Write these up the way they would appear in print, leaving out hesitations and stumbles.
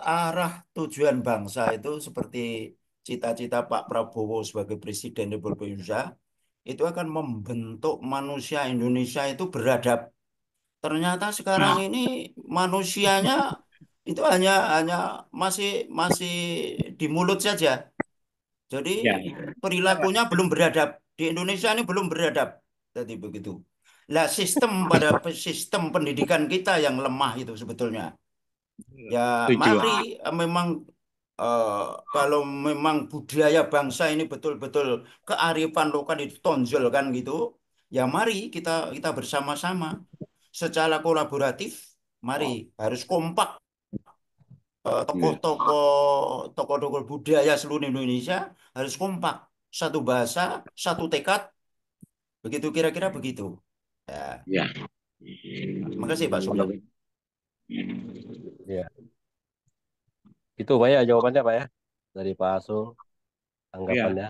arah tujuan bangsa itu seperti cita-cita Pak Prabowo sebagai Presiden Republik Indonesia itu akan membentuk manusia Indonesia itu beradab. Ternyata sekarang ini manusianya itu hanya masih masih di mulut saja. Jadi Ya, perilakunya belum beradab. Di Indonesia ini belum beradab. Jadi begitu. Lah sistem pendidikan kita yang lemah itu sebetulnya. Ya setuju. mari memang eh, kalau memang budaya bangsa ini betul-betul kearifan lokal ditonjolkan gitu, ya mari kita kita bersama-sama secara kolaboratif, mari harus kompak Iya. tokoh-tokoh budaya seluruh Indonesia harus kompak, satu bahasa, satu tekad, begitu kira-kira begitu. Ya, Ya. makasih Pak Sugeng. Ya, itu Pak ya jawabannya Pak ya dari Pak Asul Ya. anggapannya.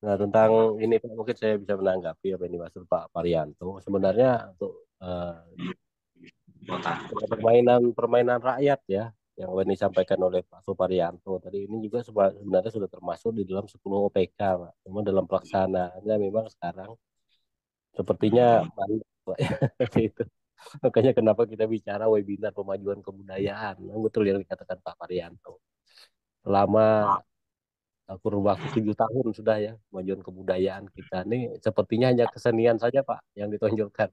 Nah tentang ini Pak mungkin saya bisa menanggapi apa yang dimaksud Pak Parianto. Sebenarnya untuk permainan permainan rakyat ya yang disampaikan oleh Pak Suparyanto tadi ini juga sebenarnya sudah termasuk di dalam 10 OPK Pak. Cuma dalam pelaksanaannya memang sekarang sepertinya mandek Pak ya. Seperti itu. Makanya kenapa kita bicara webinar pemajuan kebudayaan. Nah, betul yang dikatakan Pak Parianto. Selama kurun waktu 7 tahun sudah ya kemajuan kebudayaan kita ini sepertinya hanya kesenian saja Pak yang ditonjolkan.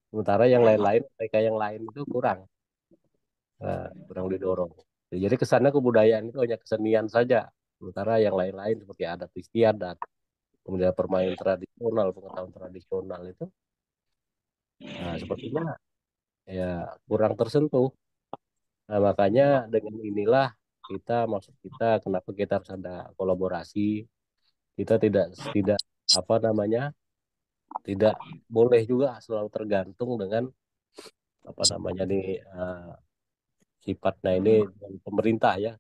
Sementara yang lain-lain mereka yang lain itu kurang didorong. Jadi kesannya kebudayaan itu hanya kesenian saja. Sementara yang lain-lain seperti adat istiadat, kemudian permainan tradisional, pengetahuan tradisional itu sepertinya ya kurang tersentuh. Nah, makanya dengan inilah maksud kita kenapa kita harus ada kolaborasi. Kita tidak tidak apa namanya tidak boleh juga selalu tergantung dengan apa namanya nih sifatnya ini dengan pemerintah ya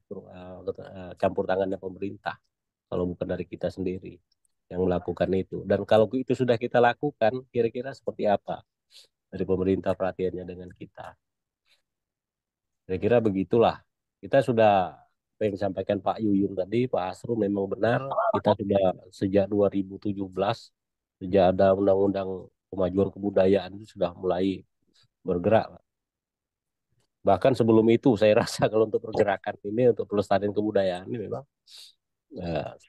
campur tangannya pemerintah kalau bukan dari kita sendiri yang melakukan itu dan kalau itu sudah kita lakukan kira-kira seperti apa dari pemerintah perhatiannya dengan kita kira-kira begitulah kita sudah apa yang disampaikan Pak Yuyun tadi Pak Asru memang benar kita sudah sejak 2017 sejak ada undang-undang kemajuan kebudayaan itu sudah mulai bergerak. Bahkan sebelum itu saya rasa kalau untuk pergerakan ini untuk pelestarian kebudayaan ini memang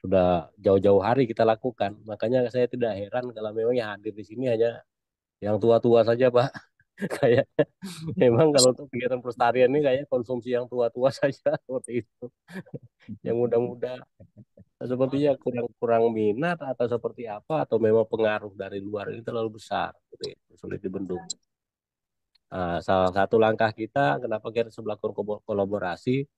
sudah jauh-jauh hari kita lakukan. Makanya saya tidak heran kalau memang yang hadir di sini hanya yang tua-tua saja, Pak. Kayak memang kalau untuk kegiatan pelestarian ini kayak konsumsi yang tua-tua saja seperti itu. Yang muda-muda sepertinya kurang minat atau seperti apa atau memang pengaruh dari luar ini terlalu besar, gitu ya, sulit dibendung. Nah, salah satu langkah kita kenapa kita harus melakukan kolaborasi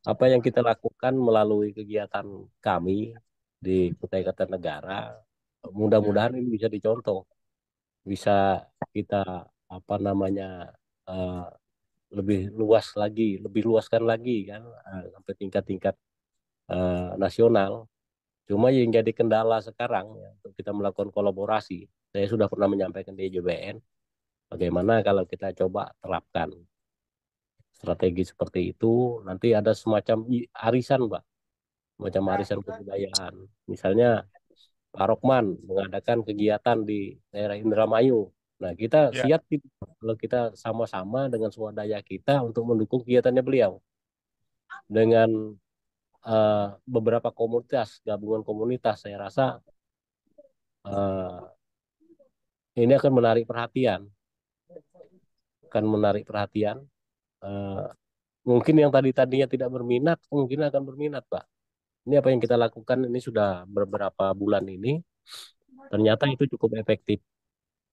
apa yang kita lakukan melalui kegiatan kami di Kutai Kartanegara, mudah-mudahan ini bisa dicontoh, bisa kita apa namanya eh, lebih luas lagi, lebih luaskan lagi kan sampai tingkat-tingkat nasional. Cuma yang jadi kendala sekarang ya, untuk kita melakukan kolaborasi, saya sudah pernah menyampaikan di JBN, bagaimana kalau kita coba terapkan strategi seperti itu, nanti ada semacam arisan, Pak, semacam arisan kebudayaan. Misalnya Pak Rokman mengadakan kegiatan di daerah Indramayu. Nah, kita Ya, siap tidak kalau kita sama-sama dengan swadaya kita untuk mendukung kegiatannya beliau dengan beberapa komunitas, gabungan komunitas. Saya rasa eh, ini akan menarik perhatian. Eh, mungkin yang tadinya tidak berminat, mungkin akan berminat, Pak. Ini apa yang kita lakukan ini sudah beberapa bulan ini, ternyata itu cukup efektif.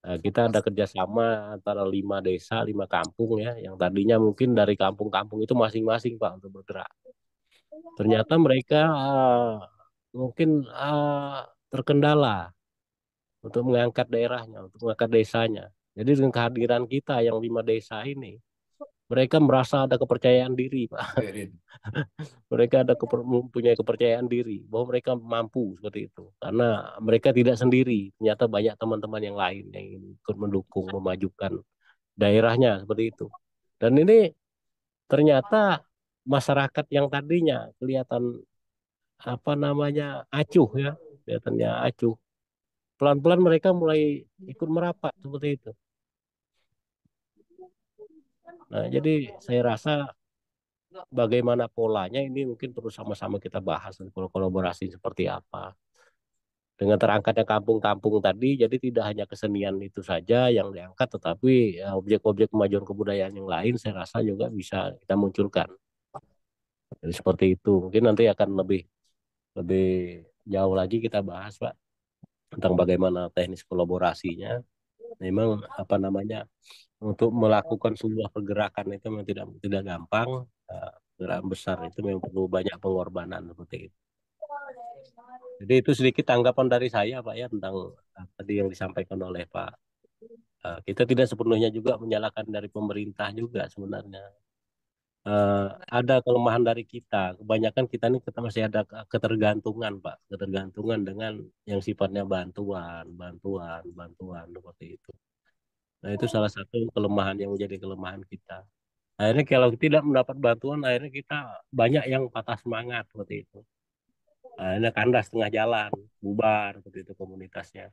Nah, kita ada kerjasama antara 5 desa, 5 kampung ya, yang tadinya mungkin dari kampung-kampung itu masing-masing Pak untuk bergerak. Ternyata mereka mungkin terkendala untuk mengangkat daerahnya, untuk mengangkat desanya. Jadi dengan kehadiran kita yang 5 desa ini, mereka merasa ada kepercayaan diri, Pak. Mereka mempunyai kepercayaan diri bahwa mereka mampu seperti itu. Karena mereka tidak sendiri. Ternyata banyak teman-teman yang lain yang ingin ikut mendukung, memajukan daerahnya seperti itu. Dan ini ternyata masyarakat yang tadinya kelihatan apa namanya acuh ya, kelihatannya acuh. Pelan-pelan mereka mulai ikut merapat seperti itu. Nah, jadi saya rasa bagaimana polanya ini mungkin perlu sama-sama kita bahas dan kolaborasi seperti apa. Dengan terangkatnya kampung-kampung tadi, jadi tidak hanya kesenian itu saja yang diangkat, tetapi ya, objek-objek kemajuan kebudayaan yang lain saya rasa juga bisa kita munculkan. Jadi seperti itu. Mungkin nanti akan lebih lebih jauh lagi kita bahas, Pak, tentang bagaimana teknis kolaborasinya. Memang apa namanya untuk melakukan sebuah pergerakan itu memang tidak tidak gampang. Gerakan besar itu memang perlu banyak pengorbanan seperti itu. Jadi itu sedikit tanggapan dari saya, Pak ya, tentang tadi yang disampaikan oleh Pak. Kita tidak sepenuhnya juga menyalahkan dari pemerintah juga sebenarnya. Eh, ada kelemahan dari kita. Kebanyakan kita ini kita masih ada ketergantungan, Pak. Ketergantungan dengan yang sifatnya bantuan, bantuan, bantuan seperti itu. Nah, itu salah satu kelemahan yang menjadi kelemahan kita. Akhirnya kalau tidak mendapat bantuan, akhirnya kita banyak yang patah semangat seperti itu. Akhirnya kandas tengah jalan, bubar seperti itu komunitasnya.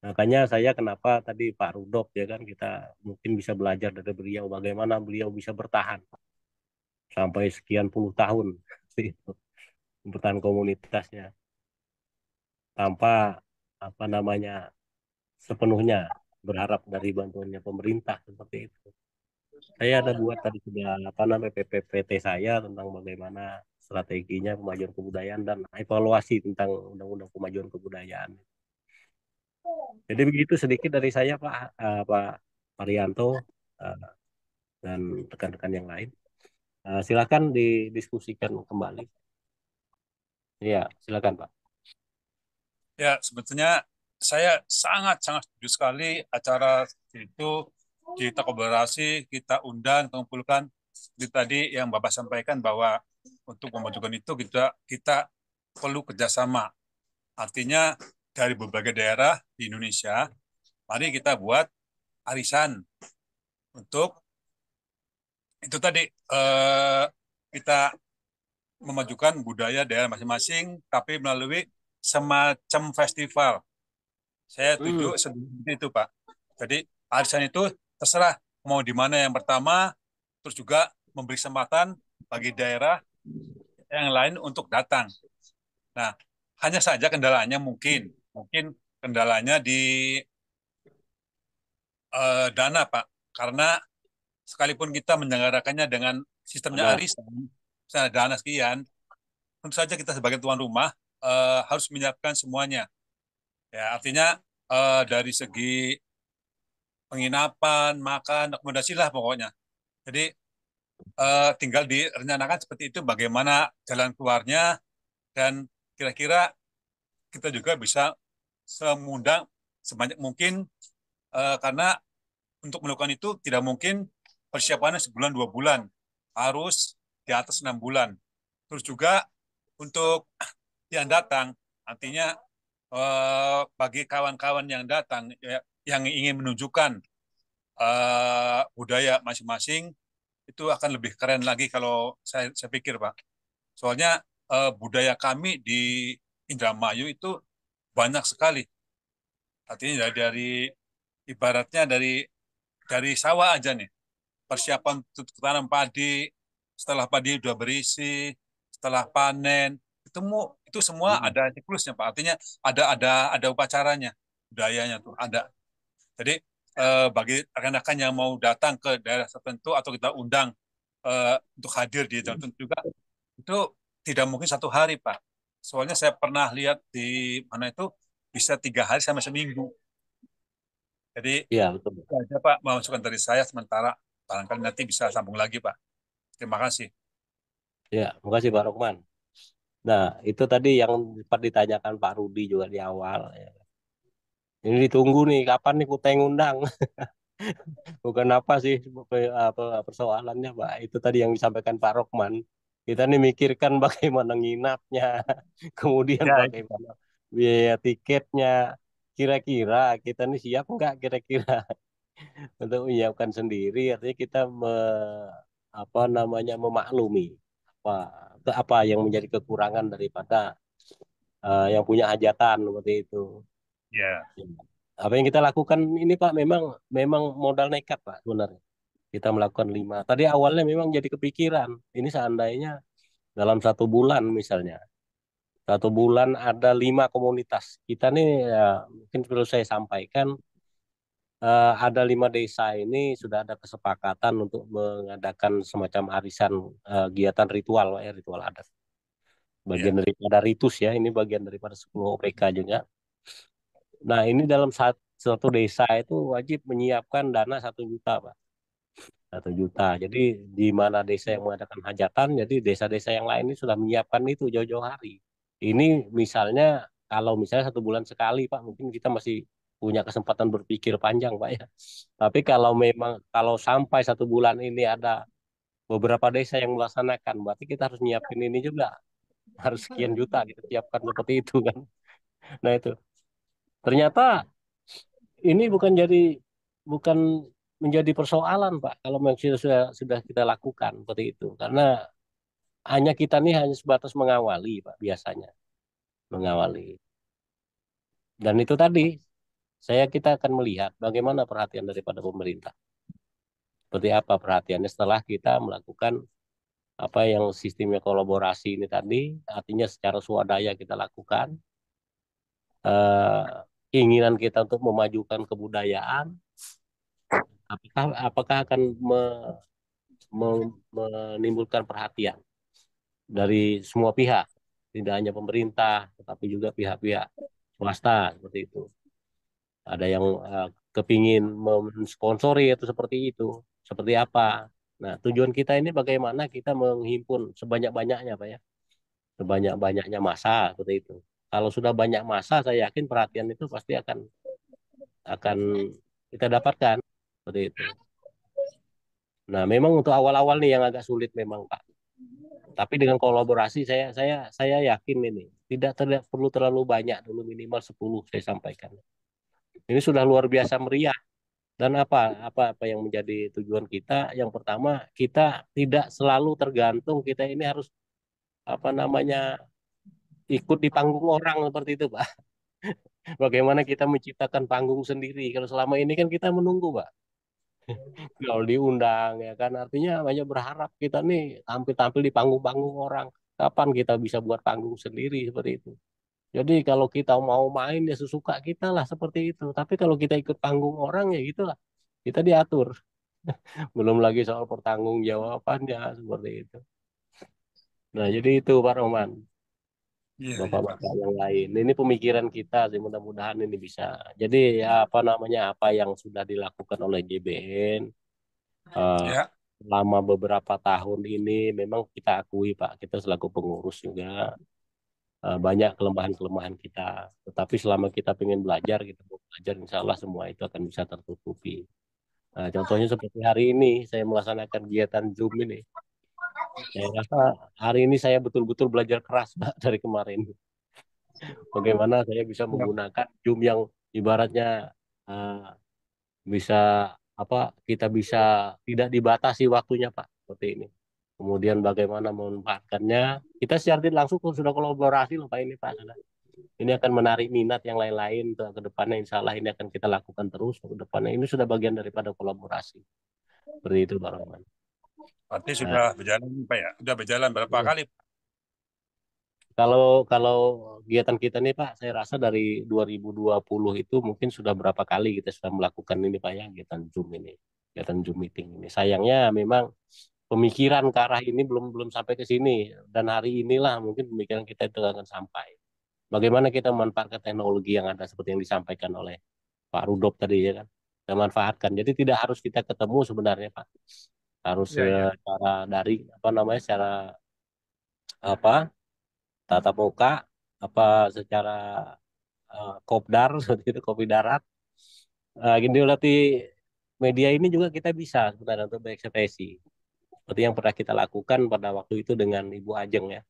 Makanya saya kenapa tadi Pak Rudolf ya kan kita mungkin bisa belajar dari beliau bagaimana beliau bisa bertahan sampai sekian puluh tahun itu bertahan komunitasnya tanpa apa namanya sepenuhnya berharap dari bantuannya pemerintah seperti itu. Saya ada buat tadi sudah apa namanya PPPT saya tentang bagaimana strateginya kemajuan kebudayaan dan evaluasi tentang undang-undang kemajuan kebudayaan. Jadi begitu sedikit dari saya Pak Arianto eh, dan rekan-rekan yang lain. Silakan didiskusikan kembali. Iya, silakan Pak. Ya, sebetulnya saya sangat-sangat setuju sekali acara itu kita kolaborasi, kita undang, kita kumpulkan. Seperti tadi yang Bapak sampaikan bahwa untuk memajukan itu kita perlu kerjasama. Artinya dari berbagai daerah di Indonesia, mari kita buat arisan untuk itu tadi kita memajukan budaya daerah masing-masing, tapi melalui semacam festival. Saya setuju seperti itu, Pak. Jadi arisan itu terserah mau di mana yang pertama, terus juga memberi kesempatan bagi daerah yang lain untuk datang. Nah, hanya saja kendalanya mungkin kendalanya di dana, Pak. Karena sekalipun kita menyelenggarakannya dengan sistemnya Benar. arisan, misalnya dana sekian, tentu saja kita sebagai tuan rumah harus menyiapkan semuanya. Ya, artinya dari segi penginapan, makan, akomodasi lah pokoknya. Jadi tinggal direncanakan seperti itu bagaimana jalan keluarnya dan kira-kira kita juga bisa semudang sebanyak mungkin karena untuk melakukan itu tidak mungkin persiapannya sebulan 2 bulan, harus di atas 6 bulan. Terus juga untuk yang datang, artinya bagi kawan-kawan yang datang yang ingin menunjukkan budaya masing-masing itu akan lebih keren lagi kalau saya pikir Pak. Soalnya budaya kami di Indramayu itu banyak sekali. Artinya dari ibaratnya dari sawah aja nih. Persiapan untuk tanam padi, setelah padi udah berisi, setelah panen, itu semua ada siklusnya Pak. Artinya ada upacaranya, budayanya tuh ada. Jadi bagi rekan-rekan yang mau datang ke daerah tertentu atau kita undang untuk hadir di daerah tertentu juga itu tidak mungkin 1 hari Pak. Soalnya saya pernah lihat di mana itu bisa 3 hari sampai seminggu. Jadi Iya, betul. itu aja Pak masukan dari saya sementara barangkali nanti bisa sambung lagi Pak. Terima kasih. Ya, makasih Pak Rukman. Nah, itu tadi yang sempat ditanyakan Pak Rudi juga di awal. Ya. Ini ditunggu nih, kapan nih Kutai ngundang? Bukan apa sih persoalannya, Pak. Itu tadi yang disampaikan Pak Rukman. Kita nih mikirkan bagaimana nginapnya, kemudian Ya, bagaimana biaya tiketnya. Kira-kira kita nih siap nggak kira-kira untuk menyiapkan sendiri? Artinya kita apa namanya memaklumi. apa apa yang menjadi kekurangan daripada yang punya hajatan seperti itu. Ya, Apa yang kita lakukan ini Pak memang memang modal nekat Pak sebenarnya. Kita melakukan 5. Tadi awalnya memang jadi kepikiran. Ini seandainya dalam 1 bulan misalnya. 1 bulan ada 5 komunitas. Kita nih ya, mungkin perlu saya sampaikan ada 5 desa ini sudah ada kesepakatan untuk mengadakan semacam arisan kegiatan ritual, ya, ritual adat. Bagian ya, daripada ritus ya, ini bagian daripada 10 OPK juga. Nah ini dalam satu desa itu wajib menyiapkan dana 1 juta Pak. 1 juta. Jadi di mana desa yang mengadakan hajatan, jadi desa-desa yang lain ini sudah menyiapkan itu jauh-jauh hari. Ini misalnya kalau misalnya 1 bulan sekali Pak, mungkin kita masih punya kesempatan berpikir panjang Pak ya. Tapi kalau memang kalau sampai 1 bulan ini ada beberapa desa yang melaksanakan, berarti kita harus nyiapin ini juga, harus sekian juta kita siapkan seperti itu kan. Nah itu ternyata ini bukan menjadi persoalan Pak kalau memang sudah kita lakukan seperti itu, karena hanya kita nih hanya sebatas mengawali Pak, biasanya mengawali. Dan itu tadi kita akan melihat bagaimana perhatian daripada pemerintah, seperti apa perhatiannya setelah kita melakukan apa yang sistemnya kolaborasi ini tadi, artinya secara swadaya kita lakukan keinginan kita untuk memajukan kebudayaan, apakah akan menimbulkan perhatian dari semua pihak, tidak hanya pemerintah, tetapi juga pihak-pihak swasta seperti itu. Ada yang kepingin mensponsori atau seperti itu, seperti apa. Nah, tujuan kita ini bagaimana kita menghimpun sebanyak-banyaknya, Pak ya, sebanyak-banyaknya massa seperti itu. Kalau sudah banyak massa, saya yakin perhatian itu pasti akan kita dapatkan seperti itu. Nah, memang untuk awal-awal nih yang agak sulit memang, Pak. Tapi dengan kolaborasi saya yakin ini tidak perlu terlalu banyak, dulu minimal 10 saya sampaikan. Ini sudah luar biasa meriah. Dan apa yang menjadi tujuan kita? Yang pertama, kita tidak selalu tergantung, kita ini harus apa namanya ikut di panggung orang seperti itu, Pak. Bagaimana kita menciptakan panggung sendiri? Kalau selama ini kan kita menunggu, Pak. Kalau diundang ya kan, artinya banyak berharap kita nih tampil-tampil di panggung-panggung orang. Kapan kita bisa buat panggung sendiri seperti itu? Jadi kalau kita mau main ya sesuka kita lah seperti itu. Tapi kalau kita ikut panggung orang ya gitulah. Kita diatur. Belum lagi soal pertanggungjawabannya seperti itu. Nah, jadi itu Pak Roman, iya, iya, Pak. Bapak-bapak yang lain. Ini pemikiran kita sih, mudah-mudahan ini bisa. Jadi ya apa namanya, apa yang sudah dilakukan oleh JBN Ya, selama beberapa tahun ini memang kita akui Pak, kita selaku pengurus juga banyak kelemahan-kelemahan kita. Tetapi selama kita ingin belajar, kita mau belajar, insya Allah semua itu akan bisa tertutupi. Nah, contohnya seperti hari ini saya melaksanakan kegiatan Zoom ini. Saya rasa hari ini saya betul-betul belajar keras Pak, dari kemarin. Bagaimana saya bisa ya, menggunakan Zoom yang ibaratnya eh, bisa apa, kita bisa tidak dibatasi waktunya Pak, seperti ini. Kemudian bagaimana memanfaatkannya. Kita secara tidak langsung sudah kolaborasi loh Pak ini Pak. Ini akan menarik minat yang lain-lain untuk ke depannya. Insya Allah ini akan kita lakukan terus ke depannya. Ini sudah bagian daripada kolaborasi. Seperti itu Pak Rahman. berarti Nah, sudah berjalan, Pak ya? Sudah berjalan berapa iya. kali? Kalau kalau kegiatan kita nih Pak, saya rasa dari 2020 itu mungkin sudah berapa kali kita sudah melakukan ini Pak ya, kegiatan Zoom ini, kegiatan Zoom meeting ini. Sayangnya memang pemikiran ke arah ini belum belum sampai ke sini, dan hari inilah mungkin pemikiran kita itu akan sampai. Bagaimana kita memanfaatkan teknologi yang ada seperti yang disampaikan oleh Pak Rudop tadi ya kan, kita manfaatkan. Jadi tidak harus kita ketemu sebenarnya Pak, harus Iya, iya. secara dari apa namanya, secara apa, tatap muka, apa secara kopdar seperti itu, kopi darat. Gini berarti media ini juga kita bisa sebenarnya untuk berekspresi seperti yang pernah kita lakukan pada waktu itu dengan Ibu Ajeng ya,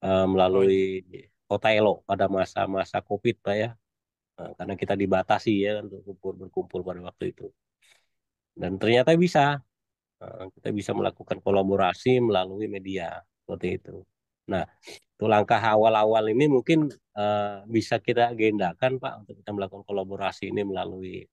Oh, melalui iya. Kota Elo pada masa-masa COVID Pak ya. Karena kita dibatasi ya untuk berkumpul pada waktu itu, dan ternyata bisa kita bisa melakukan kolaborasi melalui media seperti itu. Nah, itu langkah awal-awal ini mungkin bisa kita agendakan Pak untuk kita melakukan kolaborasi ini melalui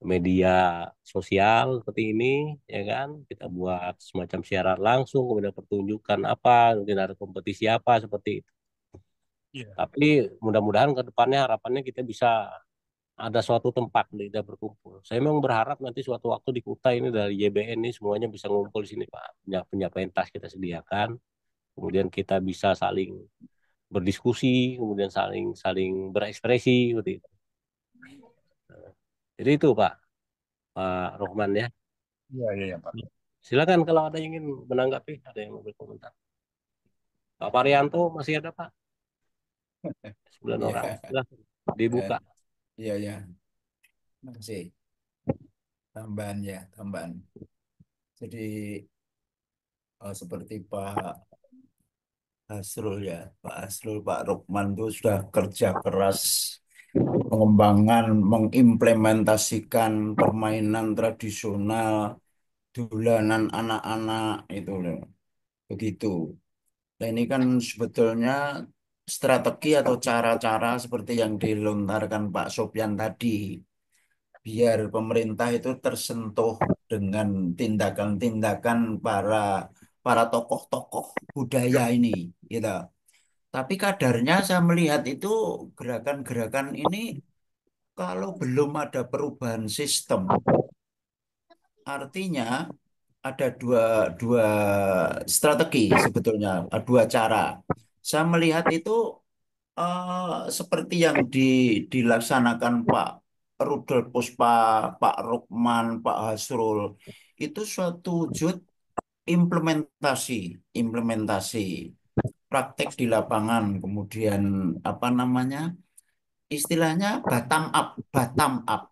media sosial seperti ini, ya kan? Kita buat semacam siaran langsung, kemudian pertunjukan apa, mungkin ada kompetisi apa seperti itu. Iya. Tapi mudah-mudahan ke depannya harapannya kita bisa ada suatu tempat kita berkumpul. Saya memang berharap nanti suatu waktu di Kuta ini dari YBN ini semuanya bisa ngumpul di sini Pak. Punya pentas kita sediakan, kemudian kita bisa saling berdiskusi, kemudian saling saling berekspresi seperti itu. Jadi itu Pak Rohman ya. Iya, iya, iya, Pak. Silakan kalau ada yang ingin menanggapi, ada yang mau berkomentar. Pak Parianto masih ada Pak? 9 orang. Ya, Silakan eh, dibuka. iya, ya. Masih tambahan ya, tambahan. Jadi seperti Pak Asrul ya, Pak Asrul, Pak Rukman itu sudah kerja keras mengembangkan, mengimplementasikan permainan tradisional, dolanan anak-anak itu loh. Begitu. Nah, ini kan sebetulnya strategi atau cara-cara seperti yang dilontarkan Pak Sopyan tadi, biar pemerintah itu tersentuh dengan tindakan-tindakan para para tokoh-tokoh budaya ini, gitu. Tapi kadarnya saya melihat itu gerakan-gerakan ini kalau belum ada perubahan sistem, artinya ada dua dua strategi sebetulnya, dua cara. Saya melihat itu seperti yang dilaksanakan Pak Rudolf Puspa, Pak Rukman, Pak Hasrul, itu suatu wujud implementasi, implementasi praktek di lapangan, kemudian apa namanya, istilahnya bottom up.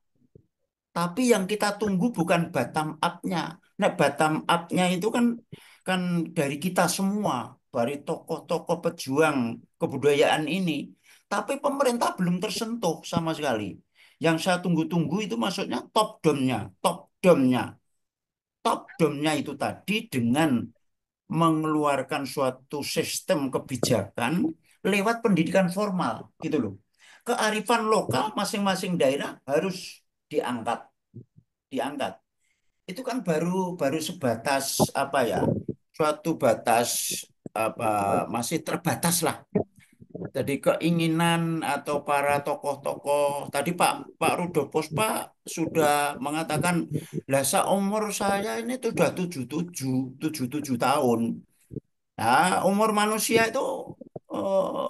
Tapi yang kita tunggu bukan bottom up-nya. Nah, bottom up-nya itu kan kan dari kita semua, dari tokoh-tokoh pejuang kebudayaan ini. Tapi pemerintah belum tersentuh sama sekali. Yang saya tunggu-tunggu itu maksudnya top down-nya, top down-nya. Top down-nya itu tadi dengan mengeluarkan suatu sistem kebijakan lewat pendidikan formal, gitu loh. Kearifan lokal masing-masing daerah harus diangkat, diangkat. Itu kan baru baru sebatas apa ya, suatu batas apa, masih terbatas lah. Jadi keinginan atau para tokoh-tokoh tadi Pak Pak Rudolf Pak sudah mengatakan, lah seumur saya ini tuh sudah 77 tahun. Nah, umur manusia itu eh,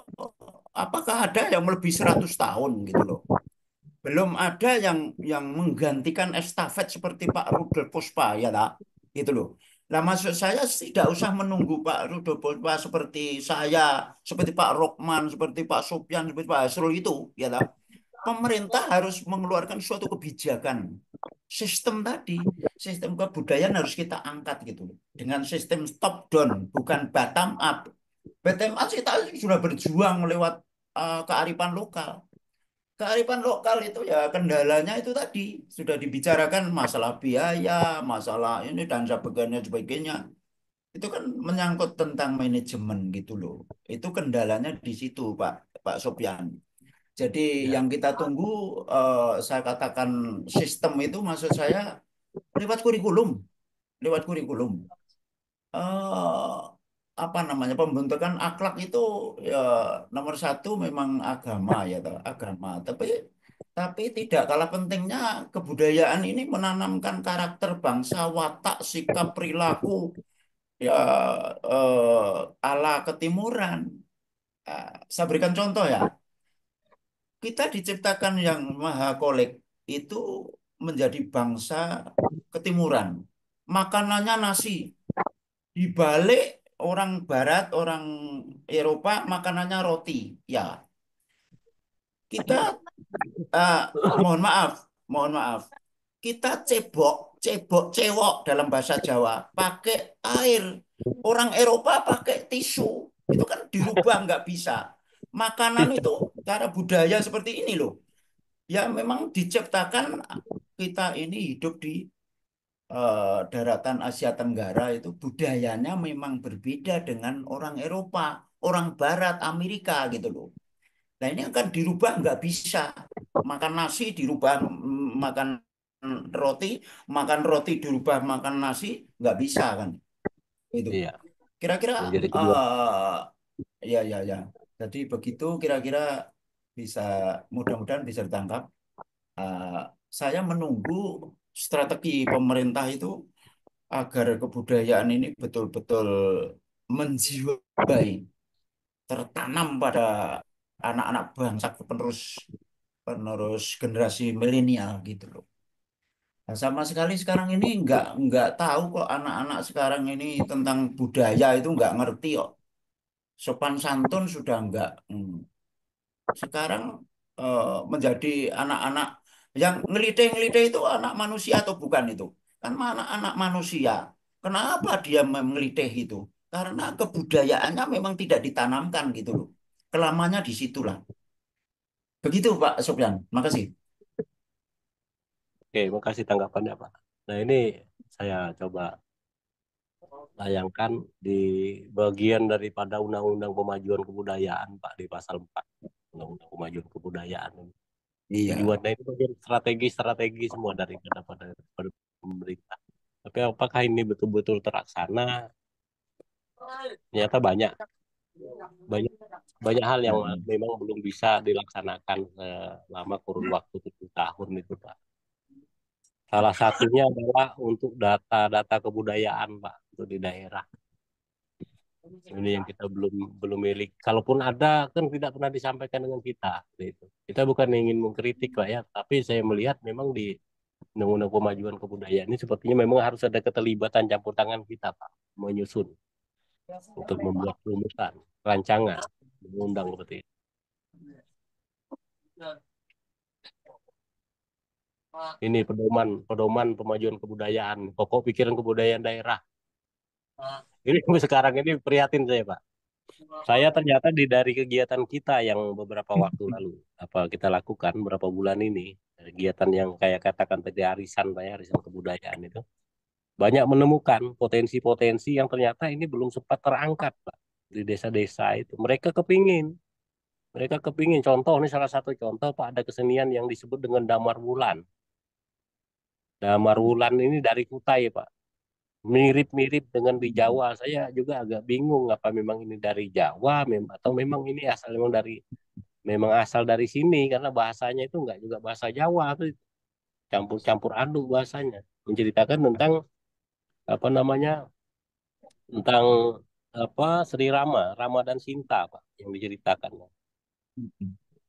apakah ada yang lebih 100 tahun gitu loh. Belum ada yang menggantikan estafet seperti Pak Rudolf Puspa ya tak, gitu loh. Nah, maksud saya tidak usah menunggu Pak Rudolf Puspa seperti saya, seperti Pak Rokman, seperti Pak Sopyan, seperti Pak Hasrul itu ya tak. Pemerintah harus mengeluarkan suatu kebijakan. Sistem tadi, sistem kebudayaan harus kita angkat gitu loh. Dengan sistem top down, bukan bottom up. Bottom up kita sudah berjuang lewat kearifan lokal. Kearifan lokal itu ya kendalanya itu tadi sudah dibicarakan, masalah biaya, masalah ini dan sebagainya. Itu kan menyangkut tentang manajemen gitu loh. Itu kendalanya di situ Pak Pak Sopyan. Jadi Ya. yang kita tunggu, saya katakan sistem itu maksud saya lewat kurikulum, lewat kurikulum. eh Apa namanya, pembentukan akhlak itu ya nomor satu memang agama ya toh, agama. Tapi tidak kalah pentingnya kebudayaan ini menanamkan karakter bangsa, watak, sikap, perilaku ya, ala ketimuran. Saya berikan contoh ya. Kita diciptakan yang maha kolek itu menjadi bangsa ketimuran. Makanannya nasi. Di balik orang Barat, orang Eropa makanannya roti. Ya, kita eh, mohon maaf, mohon maaf. Kita cebok, cebok, cewok dalam bahasa Jawa pakai air. Orang Eropa pakai tisu. Itu kan dirubah nggak bisa. Makanan itu cara budaya seperti ini loh. Ya memang diciptakan kita ini hidup di daratan Asia Tenggara itu budayanya memang berbeda dengan orang Eropa, orang Barat, Amerika gitu loh. Nah ini akan dirubah nggak bisa. Makan nasi dirubah makan roti, makan roti dirubah makan nasi nggak bisa kan. Itu. Iya, Kira-kira menjadi kedua. eh ya ya ya. Jadi begitu kira-kira bisa mudah-mudahan bisa ditangkap. Eh, saya menunggu strategi pemerintah itu agar kebudayaan ini betul-betul menjiwai, tertanam pada anak-anak bangsa penerus penerus generasi milenial gitu loh. Nah, sama sekali sekarang ini nggak tahu kok anak-anak sekarang ini tentang budaya itu nggak ngerti kok. Sopan santun sudah nggak. Sekarang menjadi anak-anak yang ngelitih-ngelitih itu anak manusia atau bukan itu? Kan anak-anak manusia. Kenapa dia mengelitih itu? Karena kebudayaannya memang tidak ditanamkan gitu loh. Kelamanya di situlah. Begitu Pak Sofyan. Makasih. Oke, makasih tanggapannya, Pak. Nah, ini saya coba bayangkan di bagian daripada Undang-Undang Pemajuan Kebudayaan, Pak, di pasal 4 Undang-Undang Pemajuan Kebudayaan ini. Iya. Tujuannya itu bagian strategi-strategi semua pada pemerintah. Tapi apakah ini betul-betul terlaksana? Ternyata banyak banyak banyak hal yang Mm-mm. memang belum bisa dilaksanakan selama kurun waktu 7 tahun itu, Pak. Salah satunya adalah untuk data-data kebudayaan, Pak, untuk di daerah. Ini yang kita belum belum milik. Kalaupun ada, kan tidak pernah disampaikan dengan kita. Gitu. Kita bukan ingin mengkritik, Pak, ya. Tapi saya melihat memang di Undang-Undang Pemajuan Kebudayaan ini sepertinya memang harus ada keterlibatan campur tangan kita, Pak, menyusun untuk membuat rumusan, rancangan, undang seperti itu. Ini pedoman pedoman pemajuan kebudayaan, pokok pikiran kebudayaan daerah. Ini sekarang ini prihatin saya, Pak. Saya ternyata dari kegiatan kita yang beberapa waktu lalu apa kita lakukan beberapa bulan ini, kegiatan yang kayak katakan tadi arisan, Pak, ya, arisan kebudayaan itu banyak menemukan potensi-potensi yang ternyata ini belum sempat terangkat, Pak, di desa-desa itu. Mereka kepingin contoh, ini salah satu contoh, Pak, ada kesenian yang disebut dengan damar wulan. Damar wulan ini dari Kutai, Pak, mirip-mirip dengan di Jawa. Saya juga agak bingung apa memang ini dari Jawa atau memang ini asal dari sini karena bahasanya itu enggak juga bahasa Jawa, itu campur-campur aduk bahasanya, menceritakan tentang apa namanya, tentang apa Sri Rama, Rama dan Sinta, Pak, yang diceritakan.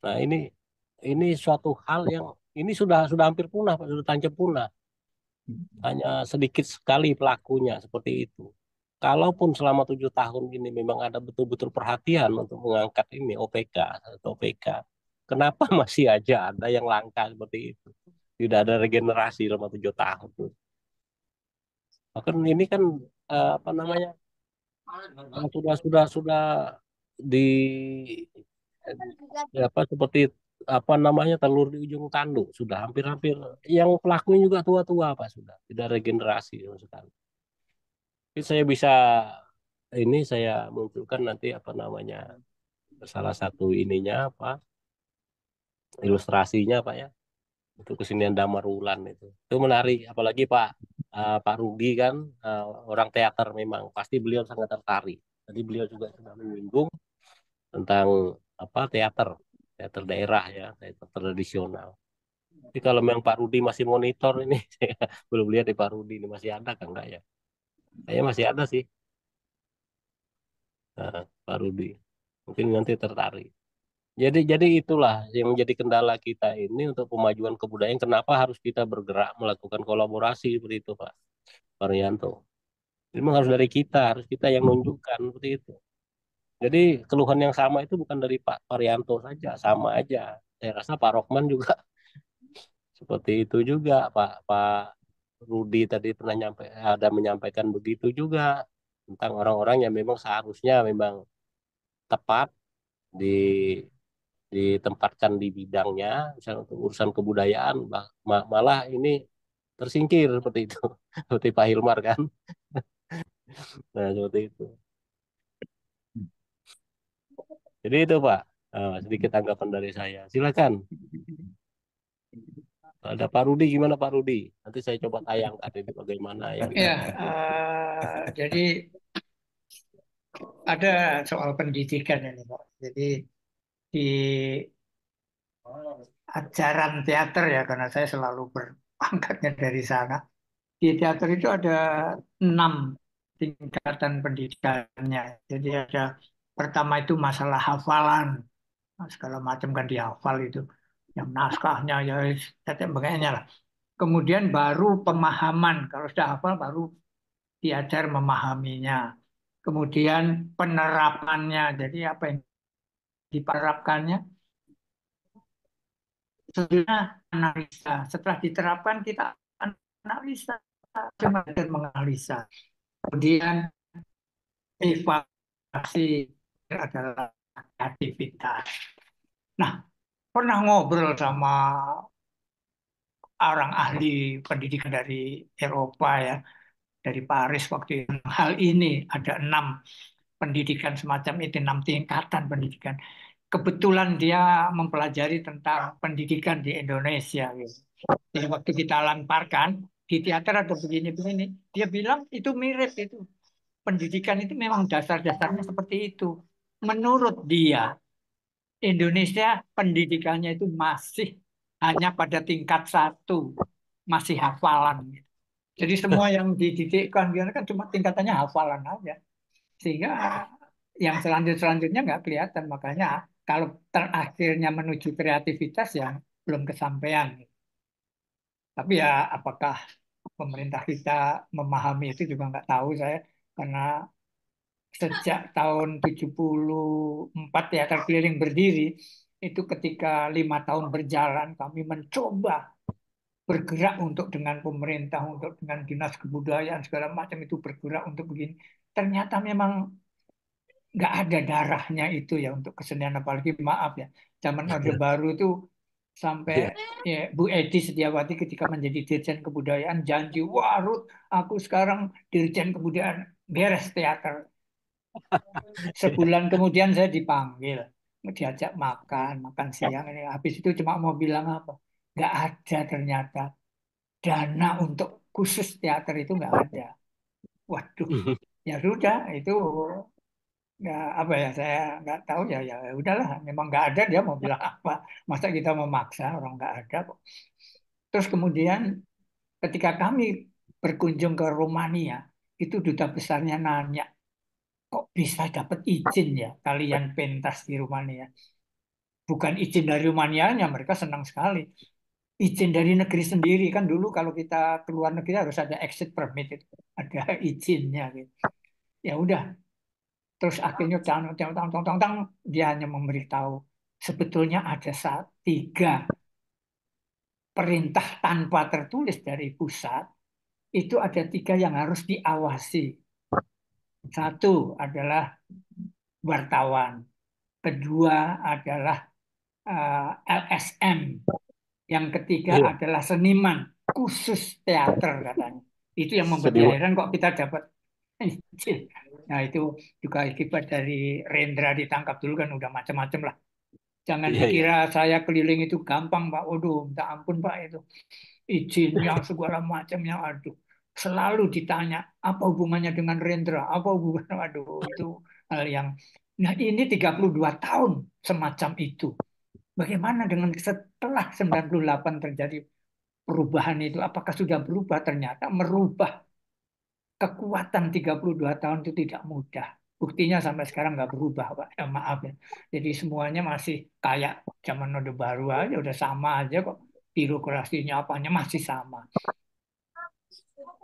Nah, ini suatu hal yang ini sudah hampir punah, Pak, sudah terancam punah. Hanya sedikit sekali pelakunya seperti itu. Kalaupun selama 7 tahun ini memang ada betul-betul perhatian untuk mengangkat ini OPK atau OPK, kenapa masih aja ada yang langka seperti itu? Tidak ada regenerasi selama 7 tahun. Bahkan ini kan apa namanya, sudah di apa seperti apa namanya telur di ujung tanduk, sudah hampir-hampir yang pelakunya juga tua-tua, Pak, sudah tidak regenerasi sama sekali. Jadi saya bisa ini saya munculkan nanti apa namanya salah satu ininya apa ilustrasinya, Pak, ya, untuk kesenian Damar Wulan itu menarik, apalagi Pak Rudi kan orang teater, memang pasti beliau sangat tertarik. Tadi beliau juga sudah menyinggung tentang apa teater teater daerah, ya, teater tradisional. Tapi kalau memang Pak Rudi masih monitor ini, saya belum lihat di Pak Rudi ini masih ada kan enggak ya? Saya masih ada sih, Pak Rudi. Mungkin nanti tertarik. Jadi itulah yang menjadi kendala kita ini untuk pemajuan kebudayaan. Kenapa harus kita bergerak melakukan kolaborasi seperti itu, Pak Marianto? Ini memang harus dari kita, harus kita yang nunjukkan seperti itu. Jadi keluhan yang sama itu bukan dari Pak Marianto saja, sama aja. Saya rasa Pak Rokman juga seperti itu juga, Pak Rudi tadi ada menyampaikan begitu juga tentang orang-orang yang memang seharusnya memang tepat di ditempatkan di bidangnya, misalnya untuk urusan kebudayaan, malah ini tersingkir seperti itu. Seperti Pak Hilmar kan. Nah, seperti itu. Jadi itu Pak, sedikit tanggapan dari saya. Silakan. Ada Pak Rudi, gimana Pak Rudi? Nanti saya coba tayangkan ini bagaimana yang Ya, kita. jadi ada soal pendidikan ini, Pak. Jadi di ajaran teater ya, karena saya selalu berpangkatnya dari sana. Di teater itu ada 6 tingkatan pendidikannya. Jadi ada pertama itu masalah hafalan. Nah, segala macam kan dihafal itu. Yang naskahnya, ya dan sebagainya lah. Kemudian baru pemahaman. Kalau sudah hafal baru diajar memahaminya. Kemudian penerapannya. Jadi apa yang diterapkannya sebenarnya analisa. Setelah diterapkan kita analisa, dan menganalisa. Kemudian evaluasi adalah aktivitas. Nah, pernah ngobrol sama orang ahli pendidikan dari Eropa ya, dari Paris waktu itu. Hal ini ada 6 pendidikan semacam itu, 6 tingkatan pendidikan. Kebetulan dia mempelajari tentang pendidikan di Indonesia gitu. Jadi waktu kita lemparkan di teater atau begini-begini, dia bilang itu mirip itu. Pendidikan itu memang dasar-dasarnya seperti itu. Menurut dia, Indonesia pendidikannya itu masih hanya pada tingkat 1, masih hafalan. Jadi semua yang dididikkan dia kan cuma tingkatannya hafalan aja. Sehingga yang selanjutnya nggak kelihatan. Makanya kalau terakhirnya menuju kreativitas ya belum kesampaian. Tapi ya apakah pemerintah kita memahami itu juga nggak tahu saya. Karena sejak tahun 74 teater keliling berdiri, itu ketika 5 tahun berjalan kami mencoba bergerak untuk dengan pemerintah, untuk dengan dinas kebudayaan segala macam itu bergerak untuk begini. Ternyata memang nggak ada darahnya itu ya untuk kesenian, apalagi maaf ya zaman Orde Baru itu sampai Iya. ya, Bu Edi Setiawati ketika menjadi Dirjen Kebudayaan janji, wah Ruth, aku sekarang Dirjen Kebudayaan, beres teater. Sebulan kemudian saya dipanggil, diajak makan, makan siang ini. Habis itu cuma mau bilang apa? Nggak ada ternyata dana untuk khusus teater itu nggak ada. Waduh, ya sudah itu nggak apa ya saya nggak tahu ya ya udahlah memang nggak ada dia mau bilang apa masa kita memaksa orang nggak ada kok. Terus kemudian ketika kami berkunjung ke Rumania itu duta besarnya nanya kok bisa dapat izin ya kalian pentas di Rumania, bukan izin dari Rumanianya mereka senang sekali, izin dari negeri sendiri kan dulu kalau kita keluar negeri harus ada exit permit itu. Ada izinnya gitu. Ya udah. Terus akhirnya dia hanya memberitahu sebetulnya ada 3 perintah tanpa tertulis dari pusat. Itu ada 3 yang harus diawasi. Satu adalah wartawan. Kedua adalah LSM. Yang ketiga Iya. adalah seniman khusus teater katanya. Itu yang membuat Seniman. heran kok kita dapat izin. Nah itu juga akibat dari Rendra ditangkap dulu kan udah macam-macam lah. Jangan Iya, iya. dikira saya keliling itu gampang, Pak. Waduh, minta ampun, Pak, itu. Izin yang segala macamnya, aduh. Selalu ditanya, apa hubungannya dengan Rendra? Apa hubungannya? Aduh, itu hal yang... Nah, ini 32 tahun semacam itu. Bagaimana dengan setelah 98 terjadi perubahan itu? Apakah sudah berubah? Ternyata merubah kekuatan 32 tahun itu tidak mudah. Buktinya sampai sekarang nggak berubah, Pak. Ya, maaf ya. Jadi semuanya masih kayak zaman Orde Baru aja, udah sama aja kok. Birokrasinya apanya masih sama.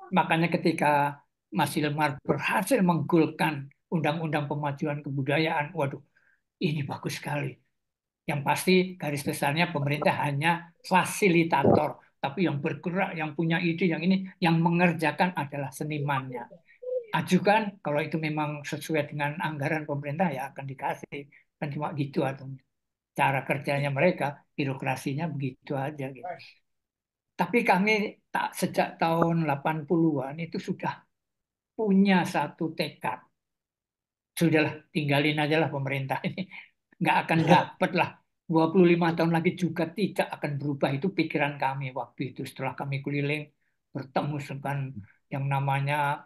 Makanya ketika Mas Hilmar berhasil menggolkan Undang-Undang Pemajuan Kebudayaan, waduh, ini bagus sekali. Yang pasti garis besarnya pemerintah hanya fasilitator, tapi yang bergerak, yang punya ide, yang ini, yang mengerjakan adalah senimannya. Ajukan kalau itu memang sesuai dengan anggaran pemerintah ya akan dikasih, kan cuma gitu atau cara kerjanya mereka, birokrasinya begitu aja gitu. Tapi kami tak sejak tahun 80-an itu sudah punya satu tekad. Sudahlah, tinggalin aja lah pemerintah ini. Nggak akan dapat lah. 25 tahun lagi juga tidak akan berubah. Itu pikiran kami waktu itu. Setelah kami keliling, bertemu dengan yang namanya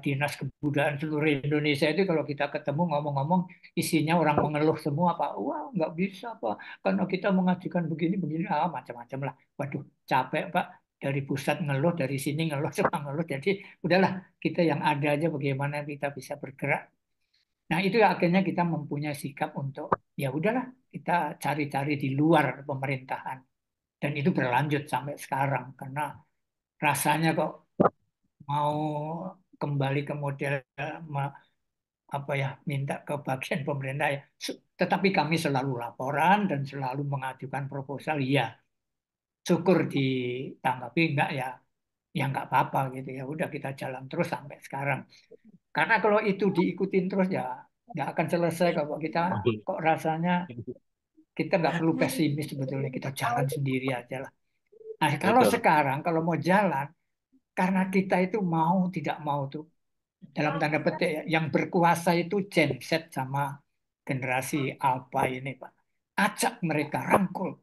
Dinas Kebudayaan seluruh Indonesia itu kalau kita ketemu ngomong-ngomong isinya orang mengeluh semua Pak. Wah, nggak bisa Pak. Karena kita mengajukan begini-begini. Macam-macam lah. Waduh, capek Pak. Dari pusat ngeluh, dari sini ngeluh, semua ngeluh. Jadi udahlah, kita yang ada aja bagaimana kita bisa bergerak. Nah, itu akhirnya kita mempunyai sikap untuk ya udahlah kita cari-cari di luar pemerintahan dan itu berlanjut sampai sekarang karena rasanya kok mau kembali ke model apa ya minta ke bagian pemerintah ya. Tetapi kami selalu laporan dan selalu mengajukan proposal ya syukur ditanggapi enggak ya ya nggak apa-apa gitu ya udah kita jalan terus sampai sekarang. Karena kalau itu diikutin terus ya nggak akan selesai kalau kita kok rasanya kita nggak perlu pesimis sebetulnya kita jalan sendiri aja lah. Nah kalau Betul. sekarang kalau mau jalan karena kita itu mau tidak mau tuh dalam tanda petik ya, yang berkuasa itu Gen Z sama generasi Alpha ini Pak. Ajak mereka rangkul,